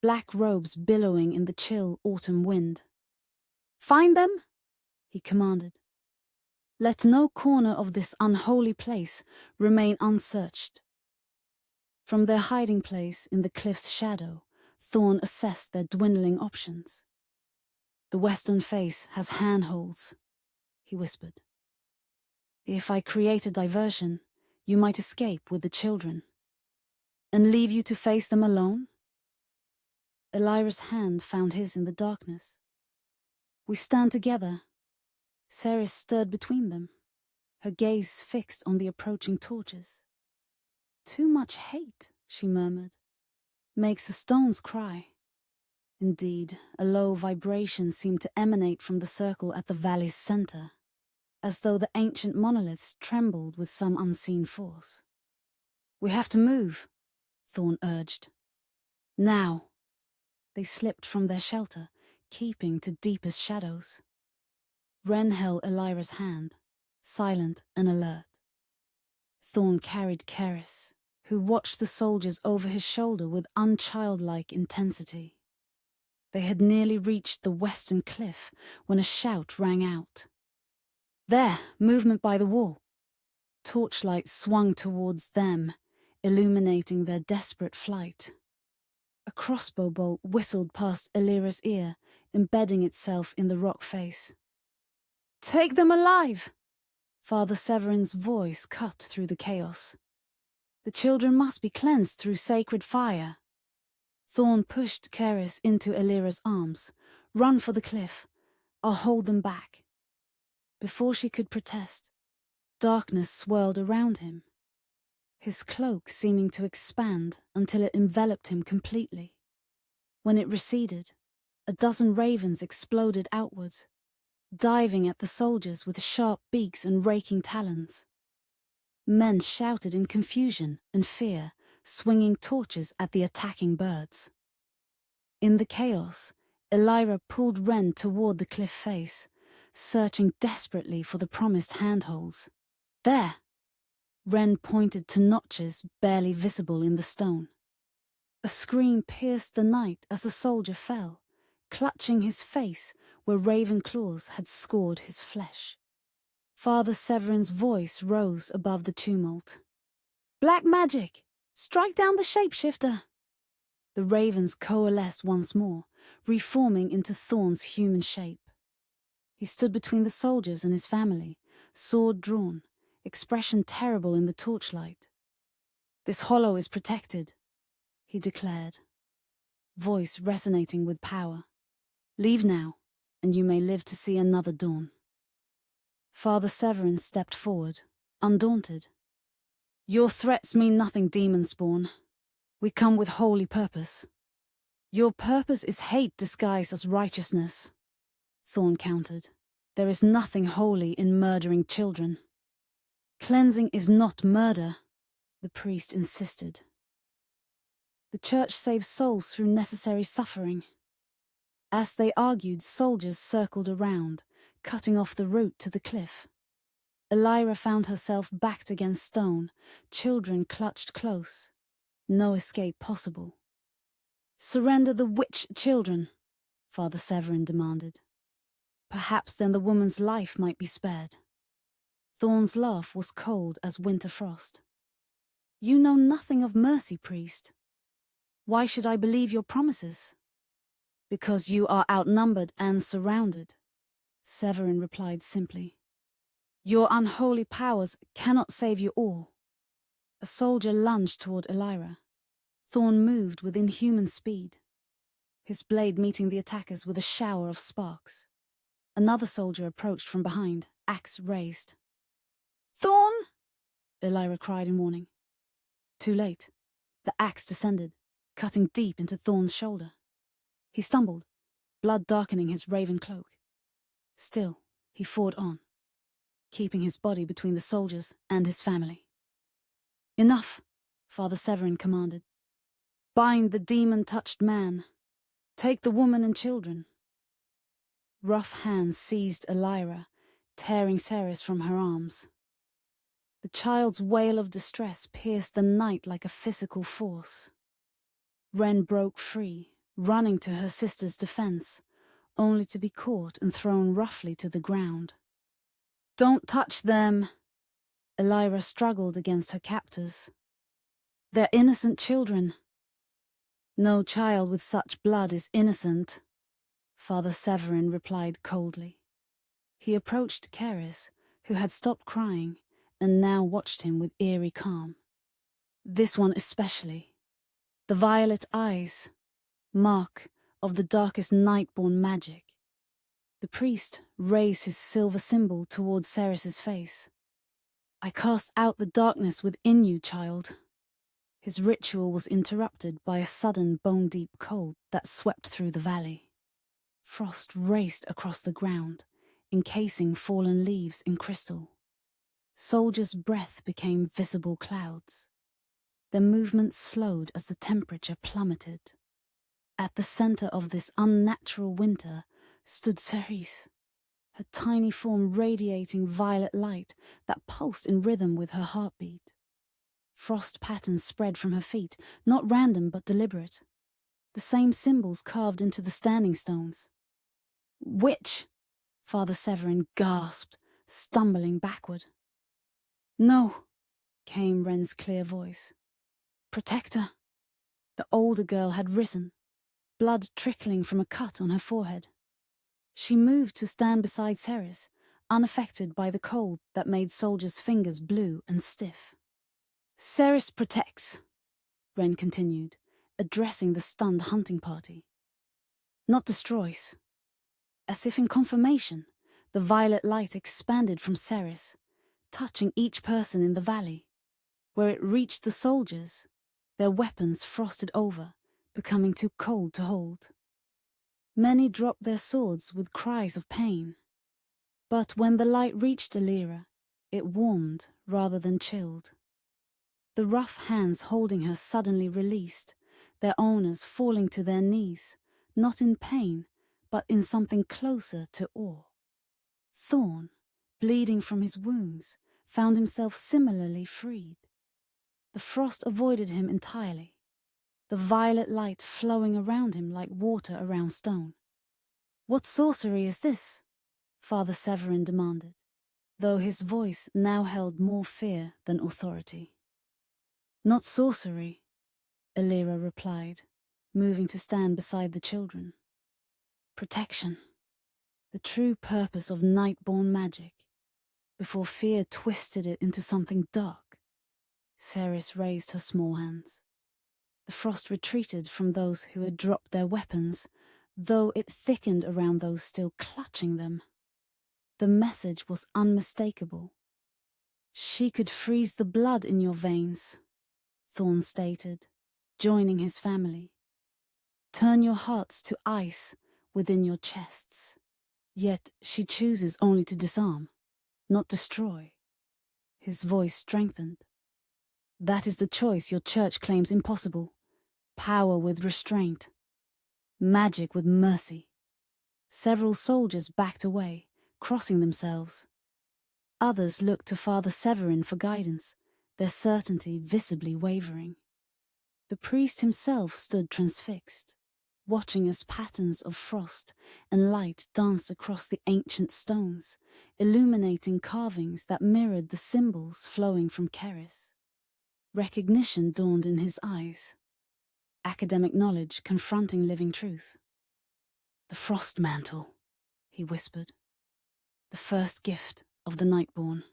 black robes billowing in the chill autumn wind. "Find them!" he commanded. "Let no corner of this unholy place remain unsearched." From their hiding place in the cliff's shadow, Thorn assessed their dwindling options. "The western face has handholds," he whispered. "If I create a diversion, You might escape with the children. And leave you to face them alone? Elira's hand found his in the darkness. We stand together. Ceres stirred between them, her gaze fixed on the approaching torches. Too much hate, she murmured. Makes the stones cry. Indeed, a low vibration seemed to emanate from the circle at the valley's center, as though the ancient monoliths trembled with some unseen force. We have to move, Thorn urged. Now. They slipped from their shelter, keeping to deepest shadows. Ren held Elira's hand, silent and alert. Thorn carried Ceres, who watched the soldiers over his shoulder with unchildlike intensity. They had nearly reached the western cliff when a shout rang out. There, movement by the wall. Torchlight swung towards them, illuminating their desperate flight. A crossbow bolt whistled past Elira's ear, embedding itself in the rock face. Take them alive! Father Severin's voice cut through the chaos. The children must be cleansed through sacred fire. Thorn pushed Ceres into Elira's arms. Run for the cliff. I'll hold them back. Before she could protest, darkness swirled around him, his cloak seeming to expand until it enveloped him completely. When it receded, a dozen ravens exploded outwards, diving at the soldiers with sharp beaks and raking talons. Men shouted in confusion and fear, swinging torches at the attacking birds. In the chaos, Elira pulled Ren toward the cliff face, searching desperately for the promised handholds. There! Ren pointed to notches barely visible in the stone. A scream pierced the night as a soldier fell, clutching his face where raven claws had scored his flesh. Father Severin's voice rose above the tumult. Black magic! Strike down the shapeshifter! The ravens coalesced once more, reforming into Thorn's human shape. He stood between the soldiers and his family, sword drawn, expression terrible in the torchlight. This hollow is protected, he declared, voice resonating with power. Leave now, and you may live to see another dawn. Father Severin stepped forward, undaunted. Your threats mean nothing, demon spawn. We come with holy purpose. Your purpose is hate disguised as righteousness, Thorn countered. There is nothing holy in murdering children. Cleansing is not murder, the priest insisted. The church saves souls through necessary suffering. As they argued, soldiers circled around, cutting off the route to the cliff. Elira found herself backed against stone, children clutched close. No escape possible. Surrender the witch children, Father Severin demanded. Perhaps then the woman's life might be spared. Thorn's laugh was cold as winter frost. You know nothing of mercy, priest. Why should I believe your promises? Because you are outnumbered and surrounded, Severin replied simply. Your unholy powers cannot save you all. A soldier lunged toward Elira. Thorn moved with inhuman speed, his blade meeting the attackers with a shower of sparks. Another soldier approached from behind, axe raised. Thorn! Elira cried in warning. Too late. The axe descended, cutting deep into Thorn's shoulder. He stumbled, blood darkening his raven cloak. Still, he fought on, keeping his body between the soldiers and his family. Enough, Father Severin commanded. Bind the demon-touched man. Take the woman and children. Rough hands seized Elira, tearing Ceres from her arms. The child's wail of distress pierced the night like a physical force. Ren broke free, running to her sister's defense, only to be caught and thrown roughly to the ground. Don't touch them! Elira struggled against her captors. They're innocent children. No child with such blood is innocent, Father Severin replied coldly. He approached Ceres, who had stopped crying, and now watched him with eerie calm. This one especially. The violet eyes, mark of the darkest night-born magic. The priest raised his silver symbol towards Ceres's face. I cast out the darkness within you, child. His ritual was interrupted by a sudden bone-deep cold that swept through the valley. Frost raced across the ground, encasing fallen leaves in crystal. Soldiers' breath became visible clouds. Their movements slowed as the temperature plummeted. At the center of this unnatural winter stood Ceres, her tiny form radiating violet light that pulsed in rhythm with her heartbeat. Frost patterns spread from her feet, not random but deliberate. The same symbols carved into the standing stones. "Witch!" Father Severin gasped, stumbling backward. "No," came Wren's clear voice. "Protector." The older girl had risen, blood trickling from a cut on her forehead. She moved to stand beside Ceres, unaffected by the cold that made soldiers' fingers blue and stiff. "Ceres protects," Wren continued, addressing the stunned hunting party. "Not destroys." As if in confirmation, the violet light expanded from Ceres, touching each person in the valley. Where it reached the soldiers, their weapons frosted over, becoming too cold to hold. Many dropped their swords with cries of pain. But when the light reached Elira, it warmed rather than chilled. The rough hands holding her suddenly released, their owners falling to their knees, not in pain, but in something closer to awe. Thorn, bleeding from his wounds, found himself similarly freed. The frost avoided him entirely, the violet light flowing around him like water around stone. "What sorcery is this?" Father Severin demanded, though his voice now held more fear than authority. "Not sorcery," Elira replied, moving to stand beside the children. "Protection, the true purpose of night-born magic, before fear twisted it into something dark." Ceres raised her small hands. The frost retreated from those who had dropped their weapons, though it thickened around those still clutching them. The message was unmistakable. "She could freeze the blood in your veins," Thorn stated, joining his family. "Turn your hearts to ice within your chests. Yet she chooses only to disarm, not destroy." His voice strengthened. "That is the choice your church claims impossible. Power with restraint. Magic with mercy." Several soldiers backed away, crossing themselves. Others looked to Father Severin for guidance, their certainty visibly wavering. The priest himself stood transfixed, watching as patterns of frost and light danced across the ancient stones, illuminating carvings that mirrored the symbols flowing from Ceres. Recognition dawned in his eyes. Academic knowledge confronting living truth. "The frost mantle," he whispered. "The first gift of the Nightborn.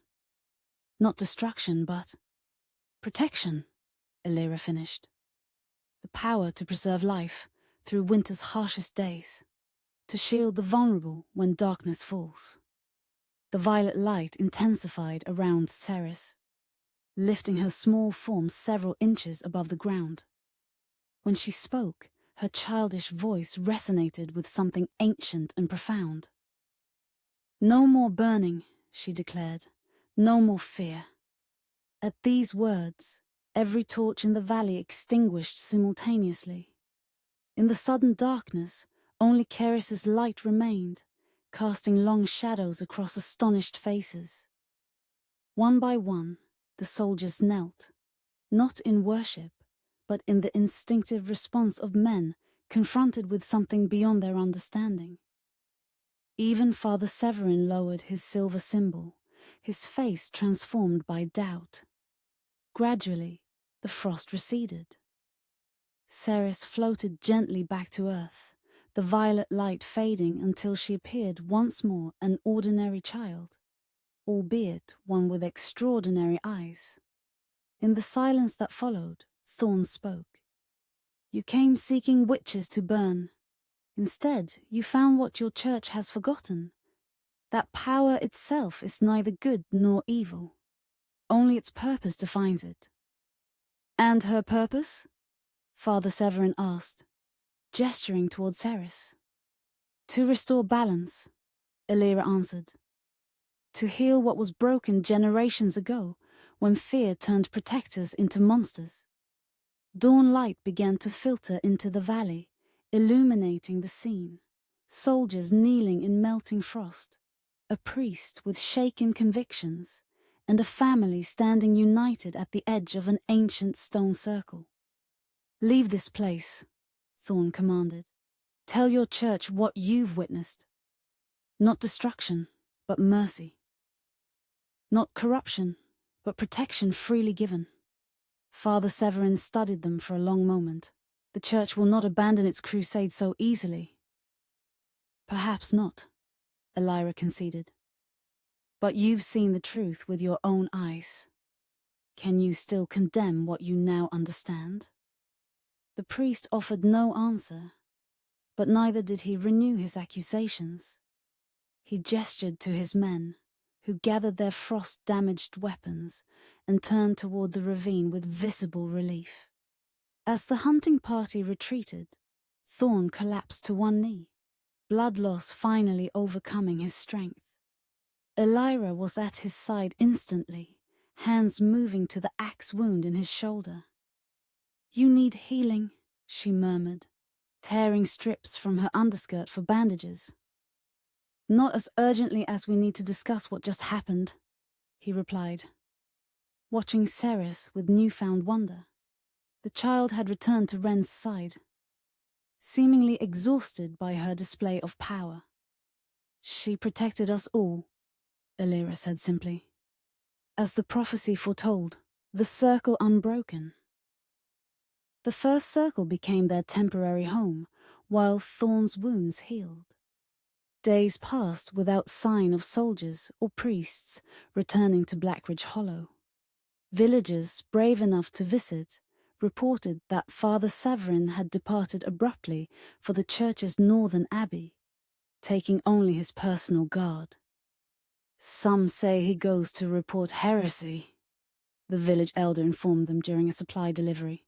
Not destruction, but protection," Elira finished. "The power to preserve life through winter's harshest days, to shield the vulnerable when darkness falls." The violet light intensified around Ceres, lifting her small form several inches above the ground. When she spoke, her childish voice resonated with something ancient and profound. "No more burning," she declared. "No more fear." At these words, every torch in the valley extinguished simultaneously. In the sudden darkness, only Ceres's light remained, casting long shadows across astonished faces. One by one, the soldiers knelt, not in worship, but in the instinctive response of men confronted with something beyond their understanding. Even Father Severin lowered his silver symbol, his face transformed by doubt. Gradually, the frost receded. Ceres floated gently back to earth, the violet light fading until she appeared once more an ordinary child, albeit one with extraordinary eyes. In the silence that followed, Thorn spoke. "You came seeking witches to burn. Instead, you found what your church has forgotten. That power itself is neither good nor evil. Only its purpose defines it." "And her purpose?" Father Severin asked, gesturing towards Ceres. "To restore balance," Elira answered. "To heal what was broken generations ago, when fear turned protectors into monsters." Dawn light began to filter into the valley, illuminating the scene. Soldiers kneeling in melting frost, a priest with shaken convictions, and a family standing united at the edge of an ancient stone circle. "Leave this place," Thorn commanded. "Tell your church what you've witnessed. Not destruction, but mercy. Not corruption, but protection freely given." Father Severin studied them for a long moment. "The church will not abandon its crusade so easily." "Perhaps not," Elira conceded. "But you've seen the truth with your own eyes. Can you still condemn what you now understand?" The priest offered no answer, but neither did he renew his accusations. He gestured to his men, who gathered their frost-damaged weapons and turned toward the ravine with visible relief. As the hunting party retreated, Thorn collapsed to one knee, blood loss finally overcoming his strength. Elira was at his side instantly, hands moving to the axe wound in his shoulder. "You need healing," she murmured, tearing strips from her underskirt for bandages. "Not as urgently as we need to discuss what just happened," he replied, watching Ceres with newfound wonder. The child had returned to Ren's side, seemingly exhausted by her display of power. "She protected us all," Elira said simply. "As the prophecy foretold, the circle unbroken." The first circle became their temporary home, while Thorn's wounds healed. Days passed without sign of soldiers or priests returning to Blackridge Hollow. Villagers brave enough to visit reported that Father Severin had departed abruptly for the church's northern abbey, taking only his personal guard. "Some say he goes to report heresy," the village elder informed them during a supply delivery.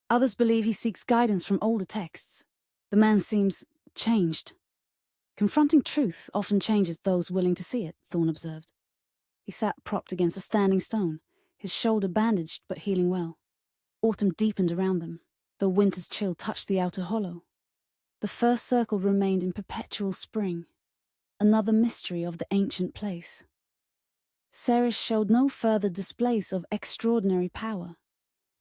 "Others believe he seeks guidance from older texts. The man seems changed." "Confronting truth often changes those willing to see it," Thorn observed. He sat propped against a standing stone, his shoulder bandaged but healing well. Autumn deepened around them, though winter's chill touched the outer hollow. The first circle remained in perpetual spring, another mystery of the ancient place. Ceres showed no further displays of extraordinary power,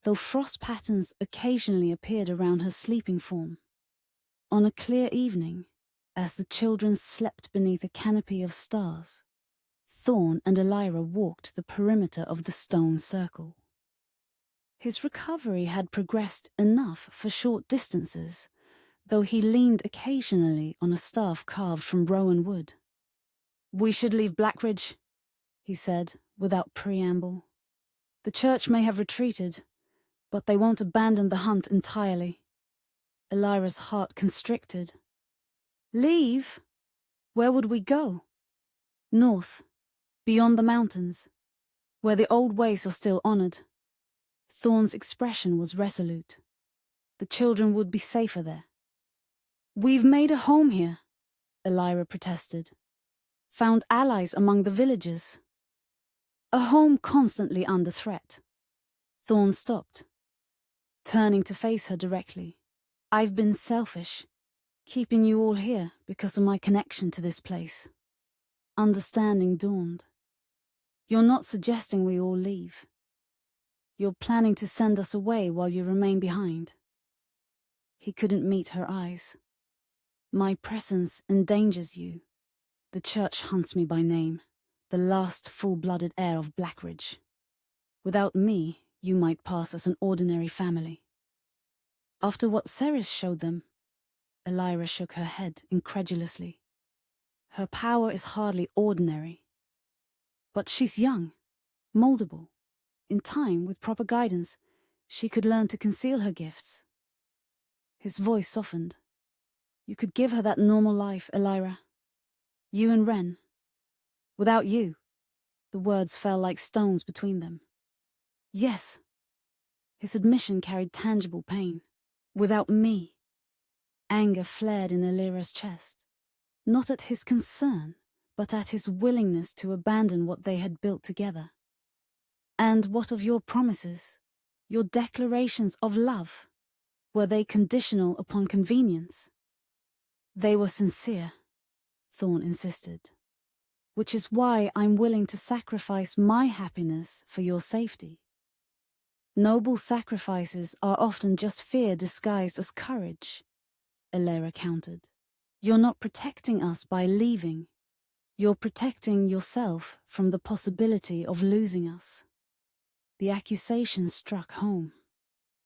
though frost patterns occasionally appeared around her sleeping form. On a clear evening, as the children slept beneath a canopy of stars, Thorn and Elira walked the perimeter of the stone circle. His recovery had progressed enough for short distances, though he leaned occasionally on a staff carved from rowan wood. "We should leave Blackridge," he said, without preamble. "The church may have retreated, but they won't abandon the hunt entirely." Elira's heart constricted. "Leave? Where would we go?" "North, beyond the mountains, where the old ways are still honored." Thorn's expression was resolute. "The children would be safer there." "We've made a home here," Elira protested. "Found allies among the villagers. A home constantly under threat." Thorn stopped, turning to face her directly. "I've been selfish, keeping you all here because of my connection to this place." Understanding dawned. "You're not suggesting we all leave. You're planning to send us away while you remain behind." He couldn't meet her eyes. "My presence endangers you. The church hunts me by name, the last full-blooded heir of Blackridge. Without me, you might pass as an ordinary family." "After what Ceres showed them?" Elira shook her head incredulously. "Her power is hardly ordinary. But she's young, moldable. In time, with proper guidance, she could learn to conceal her gifts. His voice softened. You could give her that normal life, Elira. You and Ren. Without you. The words fell like stones between them. Yes. His admission carried tangible pain. Without me. Anger flared in Elira's chest. Not at his concern, but at his willingness to abandon what they had built together. And what of your promises? Your declarations of love? Were they conditional upon convenience? They were sincere, Thorn insisted. Which is why I'm willing to sacrifice my happiness for your safety. Noble sacrifices are often just fear disguised as courage, Elira countered. You're not protecting us by leaving. You're protecting yourself from the possibility of losing us. The accusation struck home.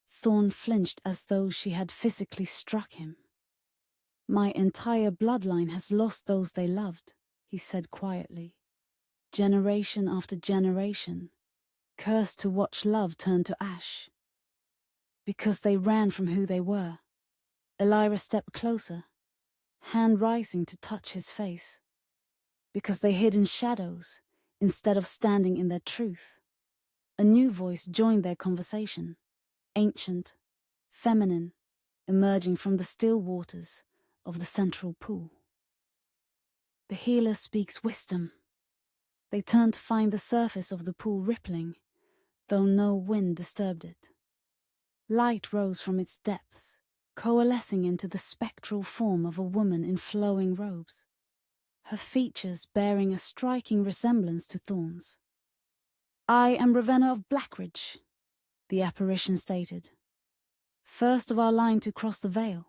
Thorn flinched as though she had physically struck him. My entire bloodline has lost those they loved, he said quietly. Generation after generation, cursed to watch love turn to ash. Because they ran from who they were. Elira stepped closer, hand rising to touch his face. Because they hid in shadows, instead of standing in their truth. A new voice joined their conversation, ancient, feminine, emerging from the still waters of the central pool. The healer speaks wisdom. They turned to find the surface of the pool rippling, though no wind disturbed it. Light rose from its depths, coalescing into the spectral form of a woman in flowing robes, her features bearing a striking resemblance to Thorn's. I am Ravenna of Blackridge, the apparition stated. First of our line to cross the veil,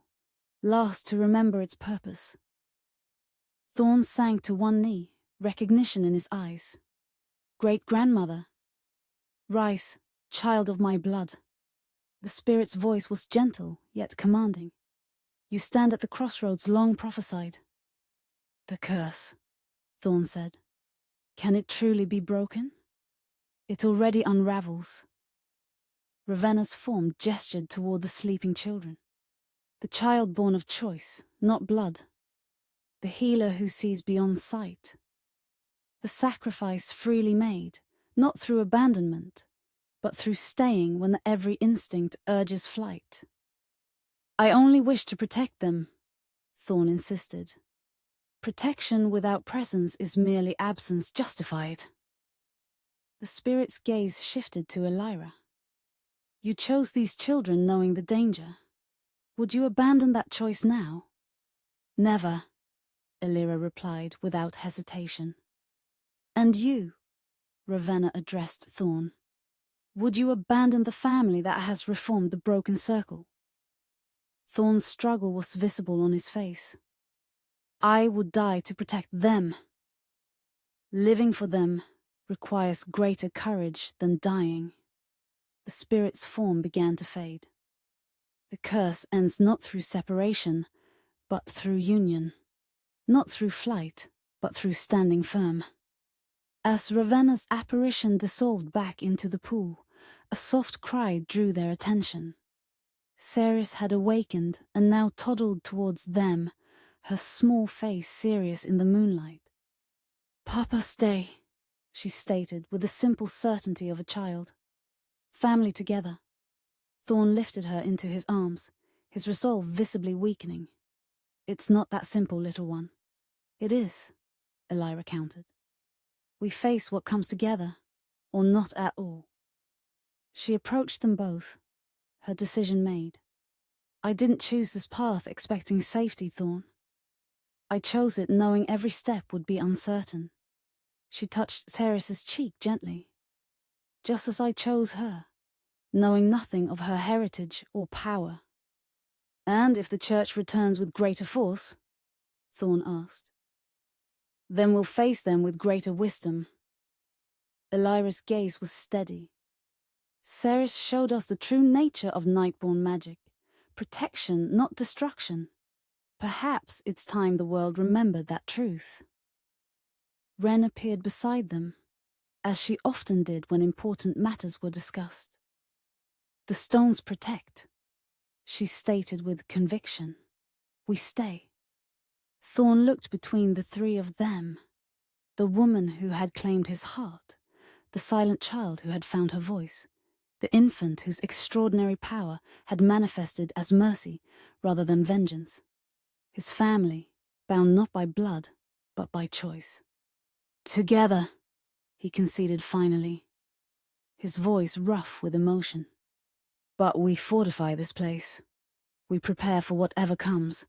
last to remember its purpose. Thorn sank to one knee, recognition in his eyes. Great-grandmother. Rise, child of my blood. The spirit's voice was gentle, yet commanding. You stand at the crossroads long prophesied. The curse, Thorn said. Can it truly be broken? It already unravels. Ravenna's form gestured toward the sleeping children. The child born of choice, not blood. The healer who sees beyond sight. The sacrifice freely made, not through abandonment, but through staying when every instinct urges flight. I only wish to protect them, Thorn insisted. Protection without presence is merely absence justified. The spirit's gaze shifted to Elira. You chose these children knowing the danger. Would you abandon that choice now? Never, Elira replied without hesitation. And you, Ravenna addressed Thorn. Would you abandon the family that has reformed the broken circle? Thorn's struggle was visible on his face. I would die to protect them. Living for them requires greater courage than dying. The spirit's form began to fade. The curse ends not through separation, but through union. Not through flight, but through standing firm. As Ravenna's apparition dissolved back into the pool, a soft cry drew their attention. Ceres had awakened and now toddled towards them, her small face serious in the moonlight. Papa, stay, she stated with the simple certainty of a child. Family together. Thorn lifted her into his arms, his resolve visibly weakening. It's not that simple, little one. It is, Elira countered. We face what comes together, or not at all. She approached them both, her decision made. I didn't choose this path expecting safety, Thorn. I chose it knowing every step would be uncertain. She touched Ceres's cheek gently. Just as I chose her, knowing nothing of her heritage or power. And if the church returns with greater force? Thorn asked. Then we'll face them with greater wisdom. Elira's gaze was steady. Ceres showed us the true nature of Nightborn magic. Protection, not destruction. Perhaps it's time the world remembered that truth. Ren appeared beside them, as she often did when important matters were discussed. "The stones protect," she stated with conviction. "We stay." Thorn looked between the three of them, the woman who had claimed his heart, the silent child who had found her voice, the infant whose extraordinary power had manifested as mercy rather than vengeance, his family, bound not by blood, but by choice. "Together," he conceded finally, his voice rough with emotion. "But we fortify this place. We prepare for whatever comes,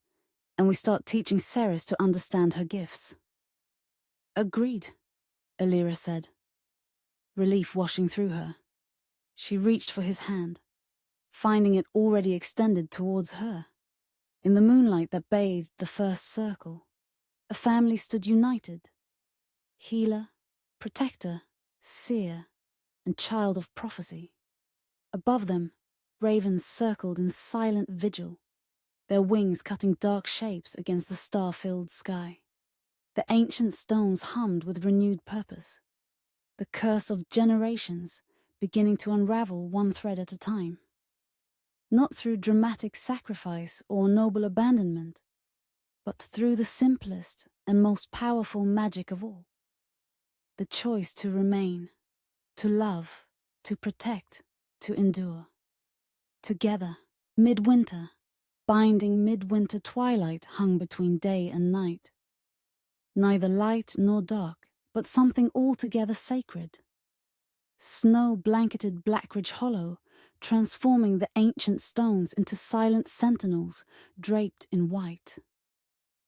and we start teaching Ceres to understand her gifts." "Agreed," Elira said, relief washing through her. She reached for his hand, finding it already extended towards her. In the moonlight that bathed the first circle, a family stood united. Healer, protector, seer, and child of prophecy. Above them, ravens circled in silent vigil, their wings cutting dark shapes against the star-filled sky. The ancient stones hummed with renewed purpose, the curse of generations beginning to unravel one thread at a time. Not through dramatic sacrifice or noble abandonment, but through the simplest and most powerful magic of all. The choice to remain, to love, to protect, to endure. Together, midwinter, binding midwinter twilight hung between day and night. Neither light nor dark, but something altogether sacred. Snow blanketed Blackridge Hollow, transforming the ancient stones into silent sentinels draped in white.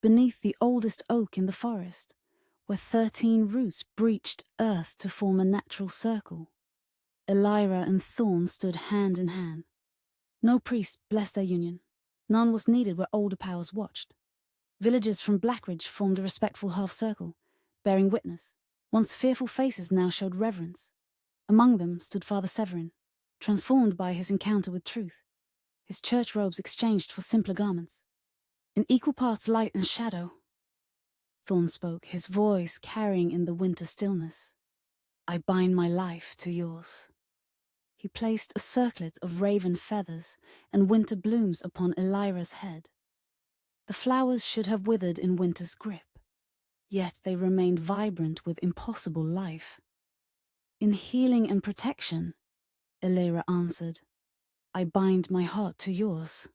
Beneath the oldest oak in the forest, where 13 roots breached earth to form a natural circle, Elira and Thorn stood hand in hand. No priest blessed their union. None was needed where older powers watched. Villagers from Blackridge formed a respectful half-circle, bearing witness. Once fearful faces now showed reverence. Among them stood Father Severin, transformed by his encounter with truth, his church robes exchanged for simpler garments. In equal parts light and shadow, Thorn spoke, his voice carrying in the winter stillness. "I bind my life to yours." He placed a circlet of raven feathers and winter blooms upon Elira's head. The flowers should have withered in winter's grip, yet they remained vibrant with impossible life. "In healing and protection," Elira answered, "I bind my heart to yours."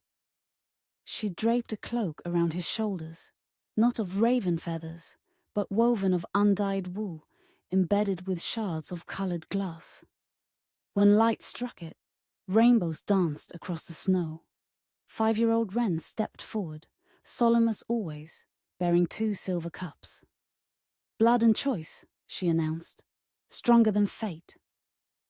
She draped a cloak around his shoulders, not of raven feathers, but woven of undyed wool, embedded with shards of coloured glass. When light struck it, rainbows danced across the snow. 5-year-old Wren stepped forward, solemn as always, bearing 2 silver cups. "Blood and choice," she announced, "stronger than fate."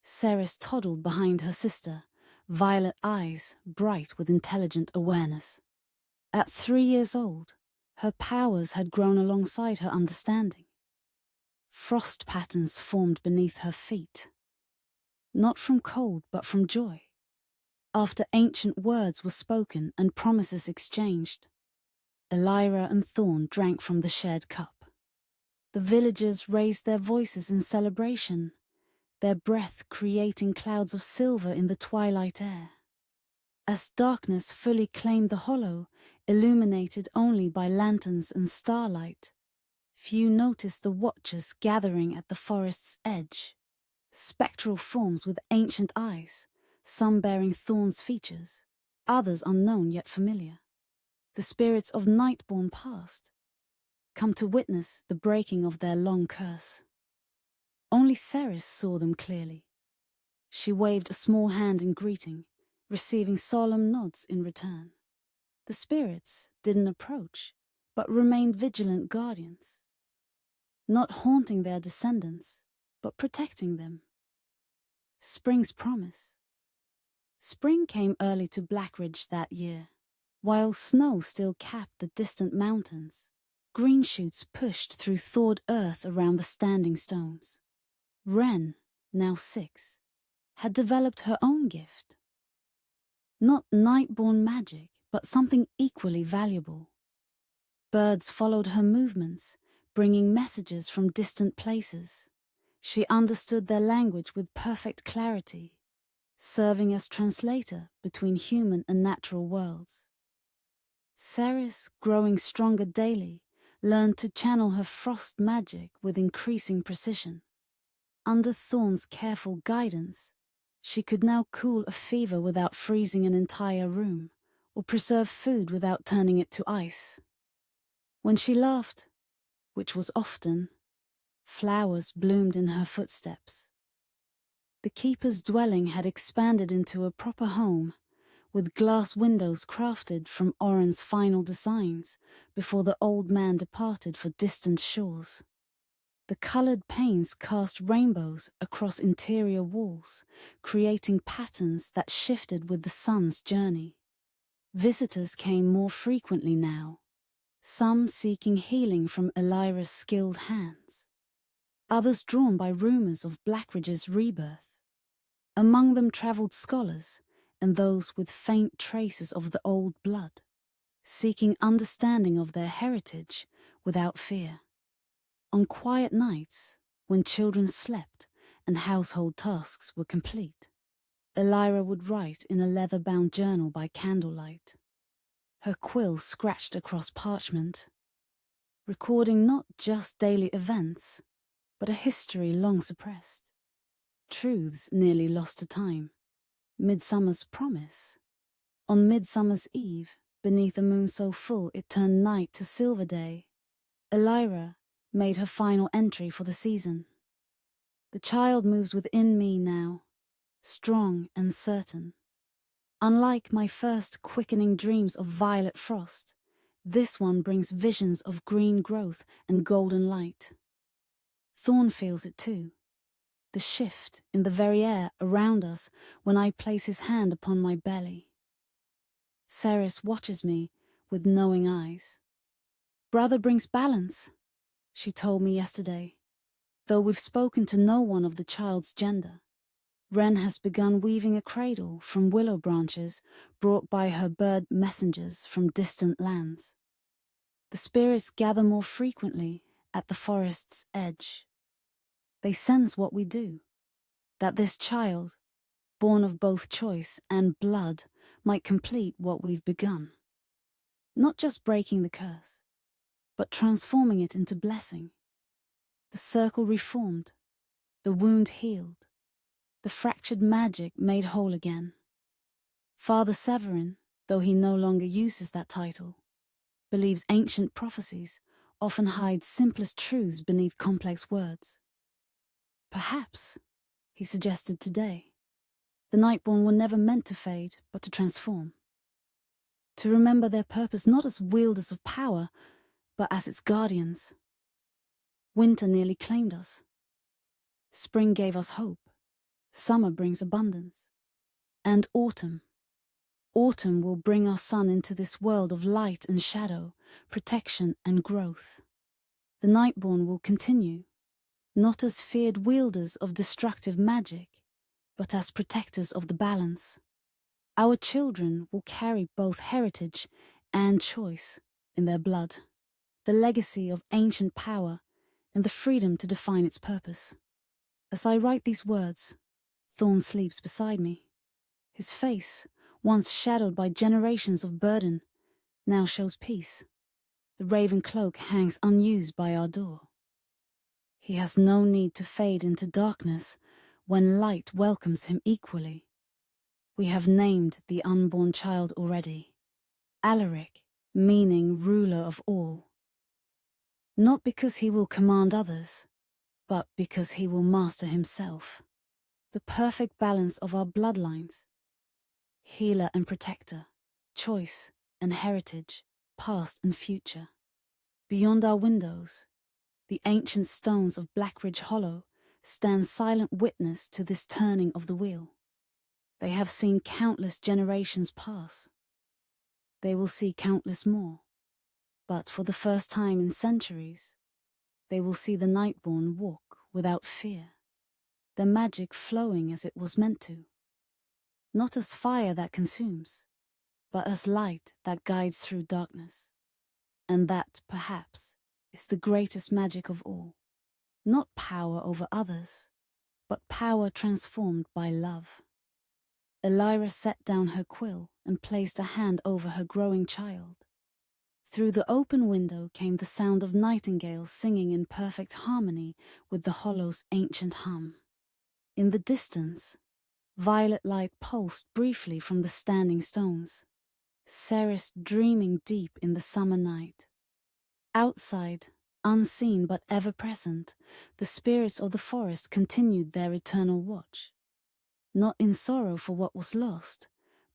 Ceres toddled behind her sister, violet eyes bright with intelligent awareness. At 3 years old, her powers had grown alongside her understanding. Frost patterns formed beneath her feet, not from cold but from joy. After ancient words were spoken and promises exchanged, Elira and Thorn drank from the shared cup. The villagers raised their voices in celebration, their breath creating clouds of silver in the twilight air. As darkness fully claimed the hollow, illuminated only by lanterns and starlight, few noticed the watchers gathering at the forest's edge, spectral forms with ancient eyes, some bearing Thorn's features, others unknown yet familiar. The spirits of Nightborn past, come to witness the breaking of their long curse. Only Ceres saw them clearly. She waved a small hand in greeting, receiving solemn nods in return. The spirits didn't approach, but remained vigilant guardians, not haunting their descendants, but protecting them. Spring's promise. Spring came early to Blackridge that year. While snow still capped the distant mountains, green shoots pushed through thawed earth around the standing stones. Wren, now 6, had developed her own gift. Not Nightborn magic, but something equally valuable. Birds followed her movements, bringing messages from distant places. She understood their language with perfect clarity, serving as translator between human and natural worlds. Ceres, growing stronger daily, learned to channel her frost magic with increasing precision. Under Thorn's careful guidance, she could now cool a fever without freezing an entire room, or preserve food without turning it to ice. When she laughed, which was often, flowers bloomed in her footsteps. The keeper's dwelling had expanded into a proper home, with glass windows crafted from Oren's final designs before the old man departed for distant shores. The coloured panes cast rainbows across interior walls, creating patterns that shifted with the sun's journey. Visitors came more frequently now, some seeking healing from Elira's skilled hands, others drawn by rumours of Blackridge's rebirth. Among them travelled scholars and those with faint traces of the old blood, seeking understanding of their heritage without fear. On quiet nights, when children slept and household tasks were complete, Elira would write in a leather-bound journal by candlelight, her quill scratched across parchment, recording not just daily events, but a history long suppressed, truths nearly lost to time. Midsummer's promise. On Midsummer's Eve, beneath a moon so full it turned night to silver day, Elira made her final entry for the season. The child moves within me now, strong and certain. Unlike my first quickening dreams of violet frost, this one brings visions of green growth and golden light. Thorn feels it too, the shift in the very air around us when I place his hand upon my belly. Ceres watches me with knowing eyes. Brother brings balance, she told me yesterday, though we've spoken to no one of the child's gender. Wren has begun weaving a cradle from willow branches brought by her bird messengers from distant lands. The spirits gather more frequently at the forest's edge. They sense what we do, that this child, born of both choice and blood, might complete what we've begun. Not just breaking the curse, but transforming it into blessing. The circle reformed, the wound healed, the fractured magic made whole again. Father Severin, though he no longer uses that title, believes ancient prophecies often hide simplest truths beneath complex words. Perhaps, he suggested today, the Nightborn were never meant to fade, but to transform. To remember their purpose not as wielders of power, but as its guardians. Winter nearly claimed us. Spring gave us hope. Summer brings abundance. And autumn. Autumn will bring our sun into this world of light and shadow, protection and growth. The Nightborn will continue, not as feared wielders of destructive magic, but as protectors of the balance. Our children will carry both heritage and choice in their blood, the legacy of ancient power and the freedom to define its purpose. As I write these words, Thorn sleeps beside me. His face, once shadowed by generations of burden, now shows peace. The raven cloak hangs unused by our door. He has no need to fade into darkness when light welcomes him equally. We have named the unborn child already, Alaric, meaning ruler of all. Not because he will command others, but because he will master himself. The perfect balance of our bloodlines, healer and protector, choice and heritage, past and future. Beyond our windows, the ancient stones of Blackridge Hollow stand silent witness to this turning of the wheel. They have seen countless generations pass. They will see countless more. But for the first time in centuries, they will see the Nightborn walk without fear, their magic flowing as it was meant to. Not as fire that consumes, but as light that guides through darkness. And that, perhaps, is the greatest magic of all. not power over others, but power transformed by love. Elira set down her quill and placed a hand over her growing child. Through the open window came the sound of nightingales singing in perfect harmony with the hollow's ancient hum. In the distance, violet light pulsed briefly from the standing stones, Ceres dreaming deep in the summer night. Outside, unseen but ever present, the spirits of the forest continued their eternal watch, not in sorrow for what was lost,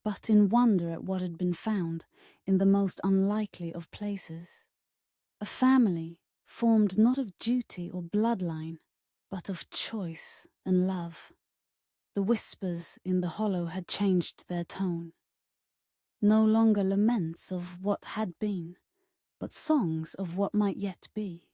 but in wonder at what had been found in the most unlikely of places. A family formed not of duty or bloodline, but of choice and love. The whispers in the hollow had changed their tone. No longer laments of what had been, but songs of what might yet be.